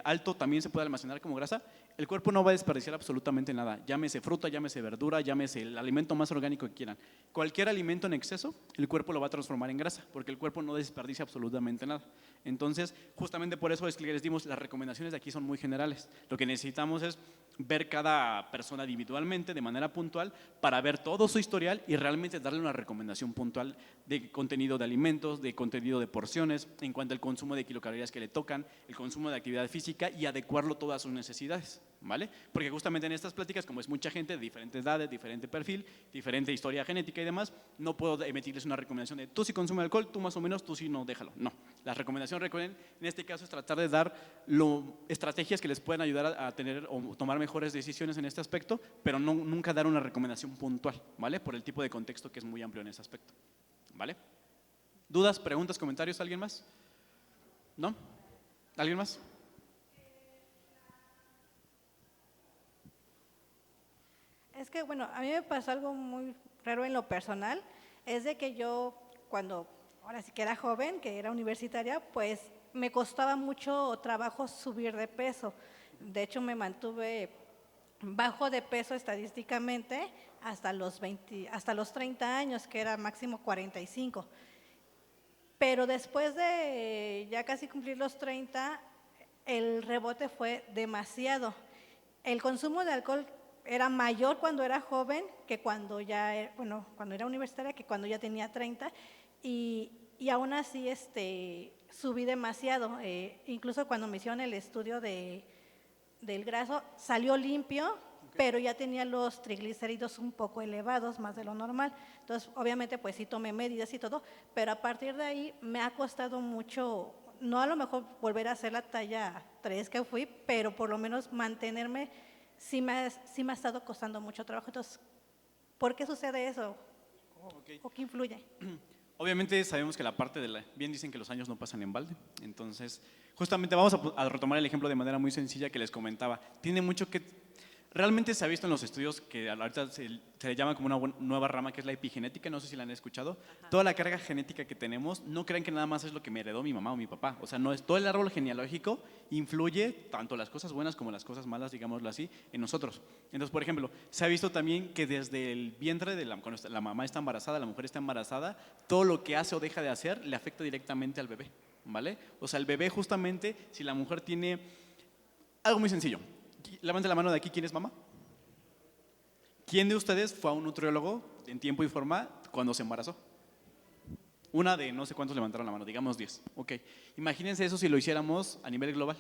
alto también se puede almacenar como grasa? El cuerpo no va a desperdiciar absolutamente nada, llámese fruta, llámese verdura, llámese el alimento más orgánico que quieran. Cualquier alimento en exceso, el cuerpo lo va a transformar en grasa, porque el cuerpo no desperdicia absolutamente nada. Entonces, justamente por eso es que les dimos, las recomendaciones de aquí son muy generales. Lo que necesitamos es ver cada persona individualmente, de manera puntual, para ver todo su historial y realmente darle una recomendación puntual de contenido de alimentos, de contenido de porciones, en cuanto al consumo de kilocalorías que le tocan, el consumo de actividad física y adecuarlo todas a sus necesidades, ¿vale? Porque justamente en estas pláticas, como es mucha gente de diferentes edades, diferente perfil, diferente historia genética y demás, no puedo emitirles una recomendación de tú sí consume alcohol, tú más o menos, tú sí no, déjalo. No, la recomendación, recuerden, en este caso es tratar de dar estrategias que les puedan ayudar a tener o tomar mejores decisiones en este aspecto, pero nunca dar una recomendación puntual, ¿vale? Por el tipo de contexto que es muy amplio en ese aspecto, ¿vale? ¿Dudas, preguntas, comentarios? ¿Alguien más? ¿No? ¿Alguien más? Es que, bueno, a mí me pasó algo muy raro en lo personal, es de que yo cuando, ahora sí que era joven, que era universitaria, pues me costaba mucho trabajo subir de peso. De hecho, me mantuve bajo de peso estadísticamente hasta los 30 años, que era máximo 45. Pero después de ya casi cumplir los 30, el rebote fue demasiado. El consumo de alcohol era mayor cuando era joven que cuando cuando era universitaria, que cuando ya tenía 30, y aún así subí demasiado. Incluso cuando me hicieron el estudio del graso, salió limpio, pero ya tenía los triglicéridos un poco elevados, más de lo normal. Entonces, obviamente, pues sí tomé medidas y todo, pero a partir de ahí me ha costado mucho, no a lo mejor volver a hacer la talla 3 que fui, pero por lo menos mantenerme, sí me ha estado costando mucho trabajo. Entonces, ¿por qué sucede eso? ¿O qué influye? Obviamente sabemos que la parte bien dicen que los años no pasan en balde, entonces justamente vamos a retomar el ejemplo de manera muy sencilla que les comentaba. Tiene mucho que, Realmente se ha visto en los estudios que ahorita se le llama como una nueva rama que es la epigenética, no sé si la han escuchado. Toda la carga genética que tenemos, no crean que nada más es lo que me heredó mi mamá o mi papá. O sea, no es todo el árbol genealógico influye tanto las cosas buenas como las cosas malas, digámoslo así, en nosotros. Entonces, por ejemplo, se ha visto también que desde el vientre de cuando la mamá está embarazada, la mujer está embarazada, todo lo que hace o deja de hacer le afecta directamente al bebé, ¿vale? O sea, el bebé justamente, si la mujer tiene algo muy sencillo. Levante la mano de aquí, ¿quién es mamá? ¿Quién de ustedes fue a un nutriólogo en tiempo y forma cuando se embarazó? Una de no sé cuántos levantaron la mano, digamos 10. Ok, imagínense eso si lo hiciéramos a nivel global.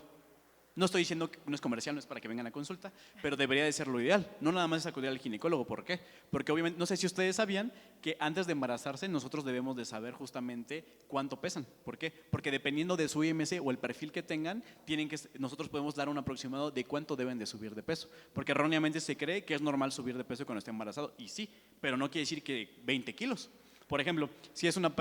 No estoy diciendo que no es comercial, no es para que vengan a consulta, pero debería de ser lo ideal. No nada más es acudir al ginecólogo. ¿Por qué? Porque obviamente, no sé si ustedes sabían que antes de embarazarse nosotros debemos de saber justamente cuánto pesan. ¿Por qué? Porque dependiendo de su IMC o el perfil que tengan, nosotros podemos dar un aproximado de cuánto deben de subir de peso. Porque erróneamente se cree que es normal subir de peso cuando está embarazado. Y sí, pero no quiere decir que 20 kilos. Por ejemplo, si es una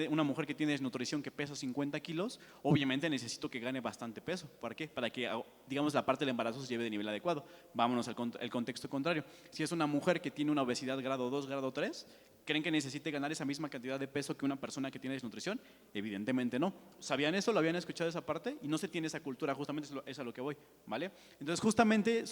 una mujer que tiene desnutrición que pesa 50 kilos, obviamente necesito que gane bastante peso. ¿Para qué? Para que, digamos, la parte del embarazo se lleve de nivel adecuado. Vámonos al contexto contrario. Si es una mujer que tiene una obesidad grado 2, grado 3, ¿creen que necesite ganar esa misma cantidad de peso que una persona que tiene desnutrición? Evidentemente no. ¿Sabían eso? ¿Lo habían escuchado esa parte? Y no se tiene esa cultura, justamente es a lo que voy, ¿vale? Entonces, justamente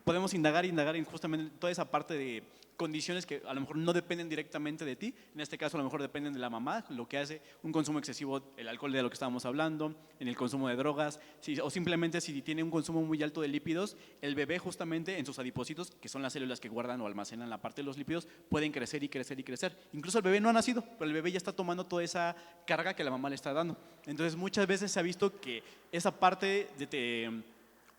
podemos indagar en justamente toda esa parte de condiciones que a lo mejor no dependen directamente de ti, en este caso a lo mejor dependen de la mamá, lo que hace un consumo excesivo, el alcohol de lo que estábamos hablando, en el consumo de drogas, o simplemente si tiene un consumo muy alto de lípidos, el bebé justamente en sus adipocitos, que son las células que guardan o almacenan la parte de los lípidos, pueden crecer y crecer y crecer. Incluso el bebé no ha nacido, pero el bebé ya está tomando toda esa carga que la mamá le está dando. Entonces muchas veces se ha visto que esa parte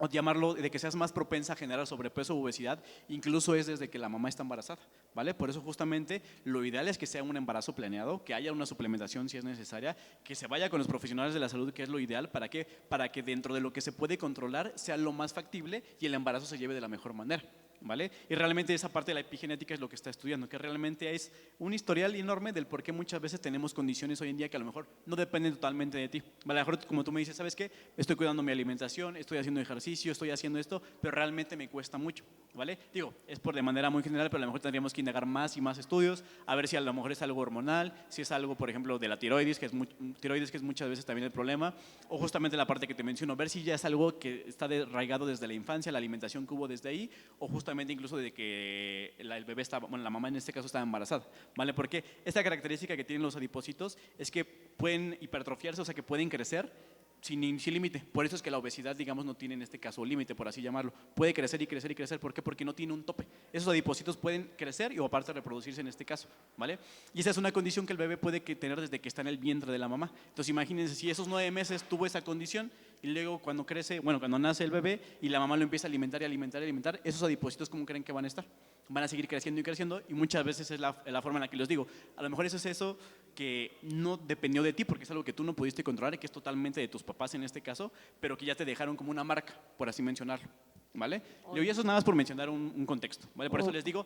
o llamarlo de que seas más propensa a generar sobrepeso u obesidad, incluso es desde que la mamá está embarazada, ¿vale? Por eso justamente lo ideal es que sea un embarazo planeado, que haya una suplementación si es necesaria, que se vaya con los profesionales de la salud, que es lo ideal, ¿para qué? Para que dentro de lo que se puede controlar sea lo más factible y el embarazo se lleve de la mejor manera, ¿vale? Y realmente esa parte de la epigenética es lo que está estudiando, que realmente es un historial enorme del por qué muchas veces tenemos condiciones hoy en día que a lo mejor no dependen totalmente de ti. A lo mejor, como tú me dices, ¿sabes qué? Estoy cuidando mi alimentación, estoy haciendo ejercicio, estoy haciendo esto, pero realmente me cuesta mucho, ¿vale? Digo, es de manera muy general, pero a lo mejor tendríamos que indagar más y más estudios, a ver si a lo mejor es algo hormonal, si es algo, por ejemplo, de la tiroides, que es muchas veces también el problema, o justamente la parte que te menciono, ver si ya es algo que está arraigado desde la infancia, la alimentación que hubo desde ahí, o justamente incluso de que el bebé estaba, bueno, la mamá en este caso estaba embarazada, ¿vale? Porque esta característica que tienen los adipocitos es que pueden hipertrofiarse, o sea que pueden crecer sin límite. Por eso es que la obesidad, digamos, no tiene en este caso límite, por así llamarlo. Puede crecer y crecer y crecer. ¿Por qué? Porque no tiene un tope. Esos adipocitos pueden crecer y aparte reproducirse en este caso, ¿vale? Y esa es una condición que el bebé puede tener desde que está en el vientre de la mamá. Entonces imagínense si esos 9 meses tuvo esa condición y luego cuando cuando nace el bebé y la mamá lo empieza a alimentar y alimentar y alimentar, esos adipocitos, ¿cómo creen que van a estar? Van a seguir creciendo y creciendo y muchas veces es la forma en la que les digo. A lo mejor eso que no dependió de ti porque es algo que tú no pudiste controlar y que es totalmente de tus papás en este caso, pero que ya te dejaron como una marca, por así mencionarlo, ¿vale? Y eso es nada más por mencionar un contexto, ¿vale? Por eso les digo,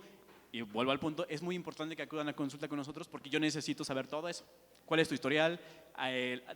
y vuelvo al punto, es muy importante que acudan a consulta con nosotros porque yo necesito saber todo eso. ¿Cuál es tu historial?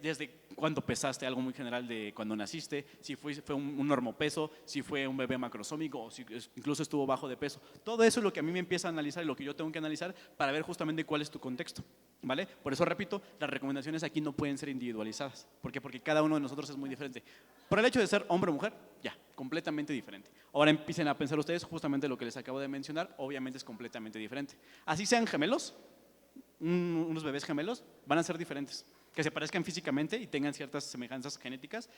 Desde cuánto pesaste, algo muy general de cuando naciste, si fue un normopeso, si fue un bebé macrosómico o si incluso estuvo bajo de peso. Todo eso es lo que a mí me empieza a analizar y lo que yo tengo que analizar para ver justamente cuál es tu contexto, ¿vale? Por eso repito, las recomendaciones aquí no pueden ser individualizadas. ¿Por qué? Porque cada uno de nosotros es muy diferente. Por el hecho de ser hombre o mujer, ya, completamente diferente. Ahora empiecen a pensar ustedes justamente lo que les acabo de mencionar, obviamente es completamente diferente. Así sean gemelos, unos bebés gemelos van a ser diferentes. Que se parezcan físicamente y tengan ciertas semejanzas genéticas,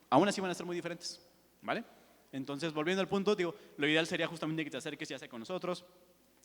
aún así van a ser muy diferentes, ¿vale? Entonces, volviendo al punto, digo, lo ideal sería justamente que te acerques ya sea con nosotros,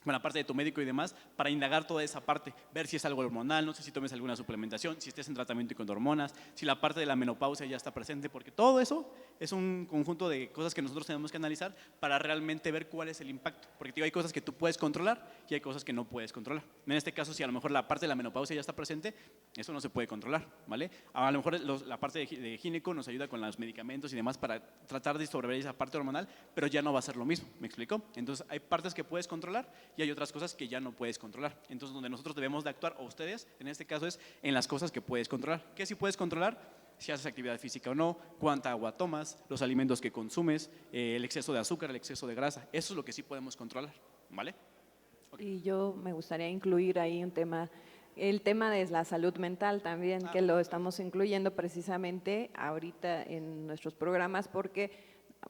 con la parte de tu médico y demás, para indagar toda esa parte, ver si es algo hormonal, no sé si tomes alguna suplementación, si estés en tratamiento y con hormonas, si la parte de la menopausia ya está presente, porque todo eso es un conjunto de cosas que nosotros tenemos que analizar para realmente ver cuál es el impacto, porque digo, hay cosas que tú puedes controlar y hay cosas que no puedes controlar. En este caso, si a lo mejor la parte de la menopausia ya está presente, eso no se puede controlar, ¿vale? A lo mejor la parte de gineco nos ayuda con los medicamentos y demás para tratar de sobrevivir esa parte hormonal, pero ya no va a ser lo mismo, ¿me explico? Entonces, hay partes que puedes controlar y hay otras cosas que ya no puedes controlar. Entonces, donde nosotros debemos de actuar, o ustedes, en este caso es en las cosas que puedes controlar. ¿Qué sí puedes controlar? si haces actividad física o no, cuánta agua tomas, los alimentos que consumes, el exceso de azúcar, el exceso de grasa. Eso es lo que sí podemos controlar, ¿vale? Y yo me gustaría incluir ahí un tema, el tema de la salud mental también, que lo estamos incluyendo precisamente ahorita en nuestros programas, porque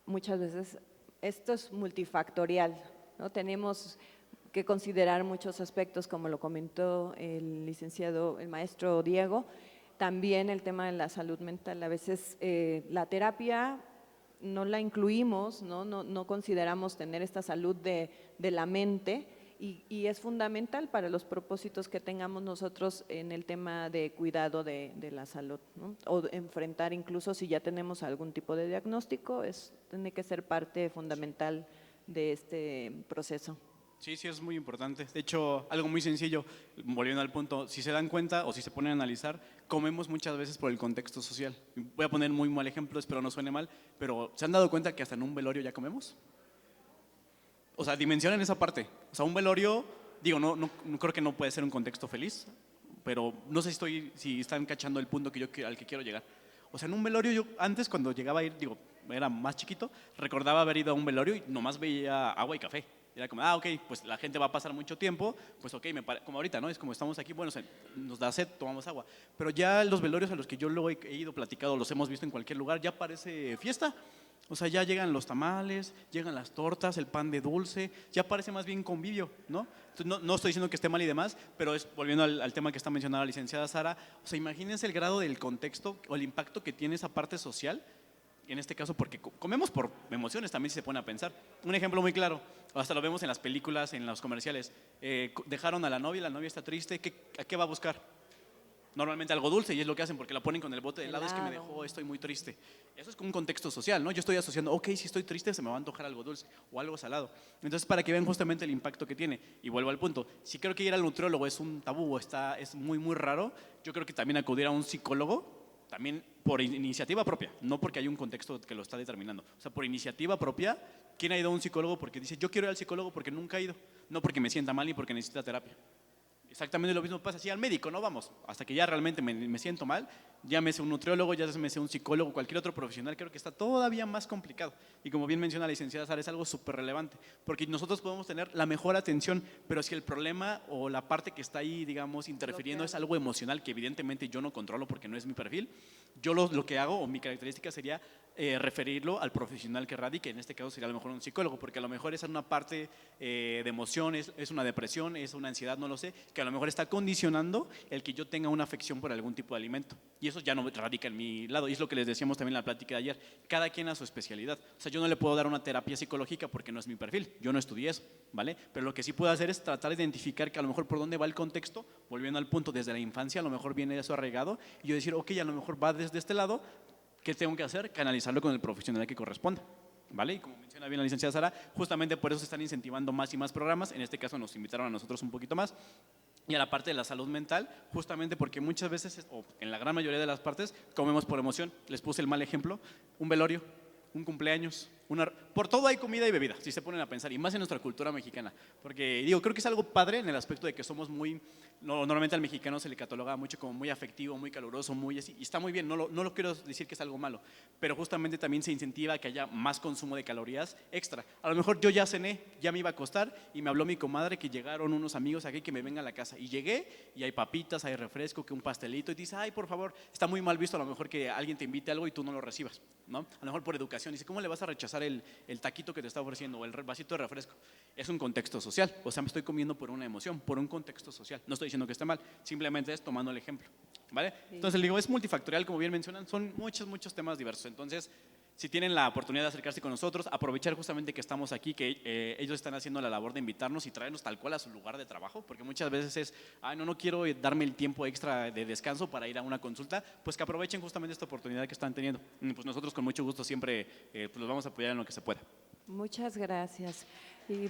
muchas veces esto es multifactorial, ¿no? Tenemos que considerar muchos aspectos, como lo comentó el licenciado, el maestro Diego, también el tema de la salud mental. A veces la terapia no la incluimos, no consideramos tener esta salud de la mente, y es fundamental para los propósitos que tengamos nosotros en el tema de cuidado de la salud, ¿no? O de enfrentar, incluso si ya tenemos algún tipo de diagnóstico, tiene que ser parte fundamental de este proceso. Sí, sí, es muy importante. De hecho, algo muy sencillo, volviendo al punto, si se dan cuenta o si se ponen a analizar, comemos muchas veces por el contexto social. Voy a poner muy mal ejemplo, espero no suene mal, pero ¿se han dado cuenta que hasta en un velorio ya comemos? O sea, dimensionen esa parte. O sea, un velorio, digo, no creo que no puede ser un contexto feliz, pero no sé si están cachando el punto al que quiero llegar. O sea, en un velorio yo antes cuando llegaba a ir, digo, era más chiquito, recordaba haber ido a un velorio y nomás veía agua y café. Era como, ok, pues la gente va a pasar mucho tiempo, pues ok, como ahorita, ¿no? Es como estamos aquí, bueno, nos da sed, tomamos agua. Pero ya los velorios a los que yo luego he ido platicado, los hemos visto en cualquier lugar, ya parece fiesta. O sea, ya llegan los tamales, llegan las tortas, el pan de dulce, ya parece más bien convivio, ¿no? Entonces, no estoy diciendo que esté mal y demás, pero volviendo al tema que está mencionando la licenciada Sara, o sea, imagínense el grado del contexto o el impacto que tiene esa parte social, en este caso porque comemos por emociones también, si se pone a pensar. Un ejemplo muy claro, hasta lo vemos en las películas, en los comerciales, dejaron a la novia está triste, ¿a qué va a buscar? Normalmente algo dulce, y es lo que hacen porque la ponen con el bote de helado, es que me dejó, estoy muy triste. Eso es como un contexto social, ¿no? Yo estoy asociando, ok, si estoy triste se me va a antojar algo dulce o algo salado. Entonces, para que vean justamente el impacto que tiene, y vuelvo al punto, si creo que ir al nutriólogo es un tabú o es muy, muy raro, yo creo que también acudir a un psicólogo, también por iniciativa propia, no porque hay un contexto que lo está determinando. O sea, por iniciativa propia, ¿quién ha ido a un psicólogo porque dice, yo quiero ir al psicólogo porque nunca he ido? No porque me sienta mal ni porque necesita terapia. Exactamente lo mismo pasa, si al médico no vamos, hasta que ya realmente me siento mal, llámese un nutriólogo, llámese un psicólogo, cualquier otro profesional, creo que está todavía más complicado. Y como bien menciona la licenciada Sara, es algo súper relevante, porque nosotros podemos tener la mejor atención, pero si el problema o la parte que está ahí, digamos, interfiriendo es algo emocional que evidentemente yo no controlo porque no es mi perfil, yo lo que hago o mi característica sería referirlo al profesional que radique, en este caso sería a lo mejor un psicólogo, porque a lo mejor es una parte de emociones, es una depresión, es una ansiedad, no lo sé, que a lo mejor está condicionando el que yo tenga una afección por algún tipo de alimento. Y eso ya no radica en mi lado. Y es lo que les decíamos también en la plática de ayer. Cada quien a su especialidad. O sea, yo no le puedo dar una terapia psicológica porque no es mi perfil. Yo no estudié eso, ¿vale? Pero lo que sí puedo hacer es tratar de identificar que a lo mejor por dónde va el contexto, volviendo al punto, desde la infancia, a lo mejor viene eso arraigado. Y yo decir, ok, a lo mejor va desde este lado. ¿Qué tengo que hacer? Canalizarlo con el profesional que corresponda. ¿Vale? Y como menciona bien la licenciada Sara, justamente por eso se están incentivando más y más programas. En este caso nos invitaron a nosotros un poquito más. Y a la parte de la salud mental, justamente porque muchas veces, o en la gran mayoría de las partes, comemos por emoción. Les puse el mal ejemplo, un velorio, un cumpleaños, por todo hay comida y bebida, si se ponen a pensar, y más en nuestra cultura mexicana. Porque digo, creo que es algo padre en el aspecto de que somos muy, normalmente al mexicano se le cataloga mucho como muy afectivo, muy caluroso, muy así, y está muy bien, no lo quiero decir que es algo malo, pero justamente también se incentiva que haya más consumo de calorías extra. A lo mejor yo ya cené, ya me iba a acostar, y me habló mi comadre que llegaron unos amigos aquí que me vengan a la casa, y llegué, y hay papitas, hay refresco, que un pastelito, y dice, ay, por favor, está muy mal visto a lo mejor que alguien te invite algo y tú no lo recibas, ¿no? A lo mejor por educación, dice, ¿cómo le vas a rechazar el taquito que te está ofreciendo o el vasito de refresco? Es un contexto social, o sea, me estoy comiendo por una emoción, por un contexto social. No estoy diciendo que esté mal, simplemente es tomando el ejemplo, ¿vale? Sí. Entonces, digo, es multifactorial, como bien mencionan, son muchos temas diversos. Entonces, si tienen la oportunidad de acercarse con nosotros, aprovechar justamente que estamos aquí, que ellos están haciendo la labor de invitarnos y traernos tal cual a su lugar de trabajo, porque muchas veces es, no quiero darme el tiempo extra de descanso para ir a una consulta, pues que aprovechen justamente esta oportunidad que están teniendo. Pues nosotros con mucho gusto siempre pues los vamos a apoyar en lo que se pueda. Muchas gracias. Y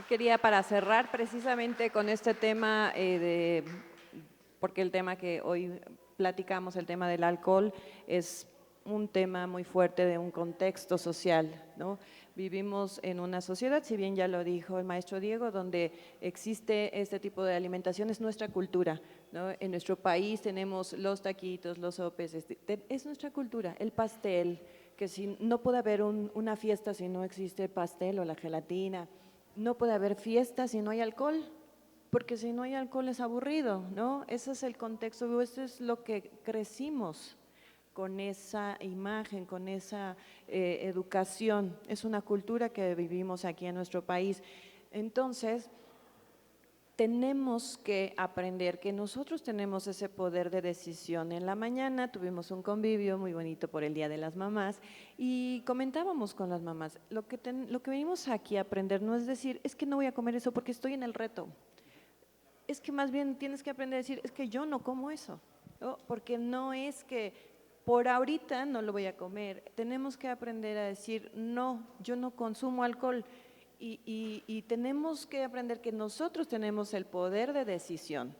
quería para cerrar precisamente con este tema porque el tema que hoy platicamos, el tema del alcohol, es un tema muy fuerte de un contexto social, ¿no? Vivimos en una sociedad, si bien ya lo dijo el maestro Diego, donde existe este tipo de alimentación, es nuestra cultura, ¿no? En nuestro país tenemos los taquitos, los sopes, es nuestra cultura, el pastel, que si, no puede haber una fiesta si no existe pastel o la gelatina, no puede haber fiesta si no hay alcohol, porque si no hay alcohol es aburrido, ¿no? Ese es el contexto, eso es lo que crecimos con esa imagen, con esa educación. Es una cultura que vivimos aquí en nuestro país. Entonces, tenemos que aprender que nosotros tenemos ese poder de decisión. En la mañana tuvimos un convivio muy bonito por el Día de las Mamás y comentábamos con las mamás, lo que venimos aquí a aprender no es decir, es que no voy a comer eso porque estoy en el reto. Es que más bien tienes que aprender a decir, es que yo no como eso, ¿no? Porque no es que por ahorita no lo voy a comer. Tenemos que aprender a decir, no, yo no consumo alcohol. Y tenemos que aprender que nosotros tenemos el poder de decisión.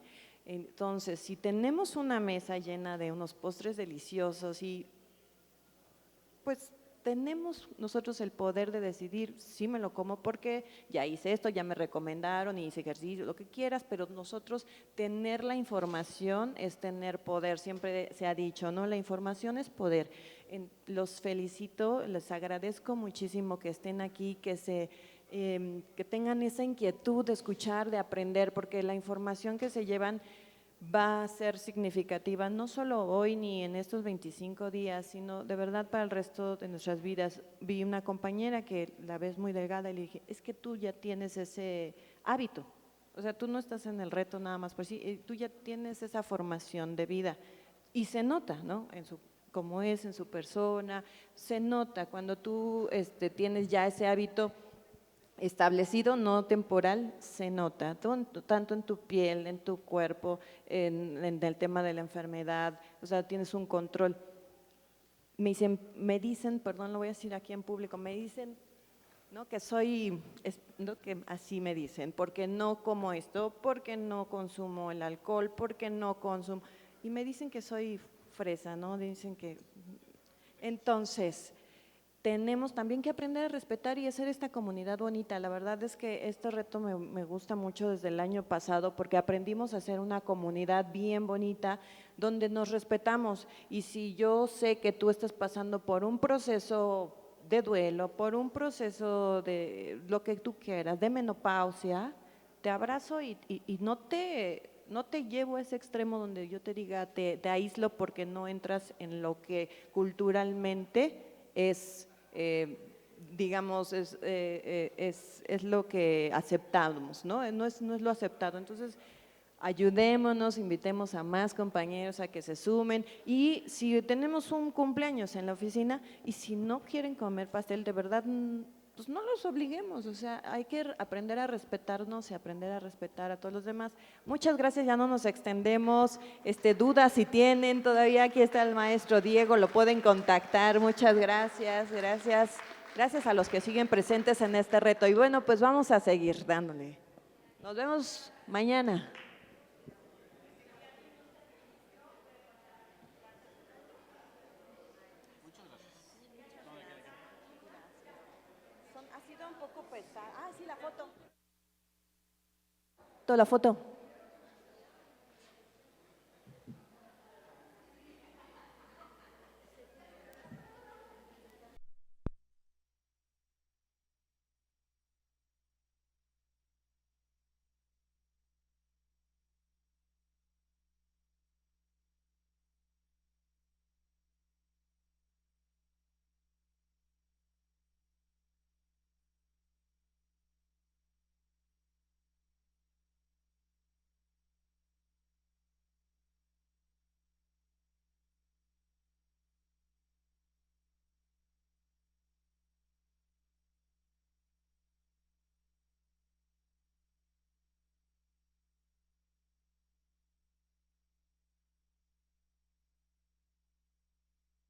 Entonces, si tenemos una mesa llena de unos postres deliciosos y pues tenemos nosotros el poder de decidir si me lo como porque ya hice esto, ya me recomendaron y hice ejercicio, lo que quieras, pero nosotros tener la información es tener poder, siempre se ha dicho, ¿no? La información es poder. Los felicito, les agradezco muchísimo que estén aquí, que tengan esa inquietud de escuchar, de aprender, porque la información que se llevan va a ser significativa, no solo hoy ni en estos 25 días, sino de verdad para el resto de nuestras vidas. Vi una compañera que la ves muy delgada y le dije, es que tú ya tienes ese hábito, o sea, tú no estás en el reto nada más por sí, tú ya tienes esa formación de vida y se nota, ¿no? Cómo es en su persona, se nota cuando tú tienes ya ese hábito establecido, no temporal, se nota, tanto en tu piel, en tu cuerpo, en el tema de la enfermedad, o sea, tienes un control. Me dicen, perdón, lo voy a decir aquí en público, me dicen, ¿no? Que ¿no? Que así me dicen, porque no como esto, porque no consumo el alcohol, porque no consumo, y me dicen que soy fresa, ¿no? Dicen que, entonces, tenemos también que aprender a respetar y hacer esta comunidad bonita. La verdad es que este reto me gusta mucho desde el año pasado porque aprendimos a hacer una comunidad bien bonita donde nos respetamos. Y si yo sé que tú estás pasando por un proceso de duelo, por un proceso de lo que tú quieras, de menopausia, te abrazo y no te llevo a ese extremo donde yo te diga, te aíslo porque no entras en lo que culturalmente es… digamos, es lo que aceptamos, ¿no? No es lo aceptado. Entonces, ayudémonos, invitemos a más compañeros a que se sumen y si tenemos un cumpleaños en la oficina y si no quieren comer pastel, de verdad, pues no los obliguemos, o sea, hay que aprender a respetarnos y aprender a respetar a todos los demás. Muchas gracias, ya no nos extendemos, dudas si tienen, todavía aquí está el maestro Diego, lo pueden contactar, muchas gracias, gracias a los que siguen presentes en este reto y bueno, pues vamos a seguir dándole. Nos vemos mañana. Ha sido un poco pesada. Ah, sí, la foto. La foto.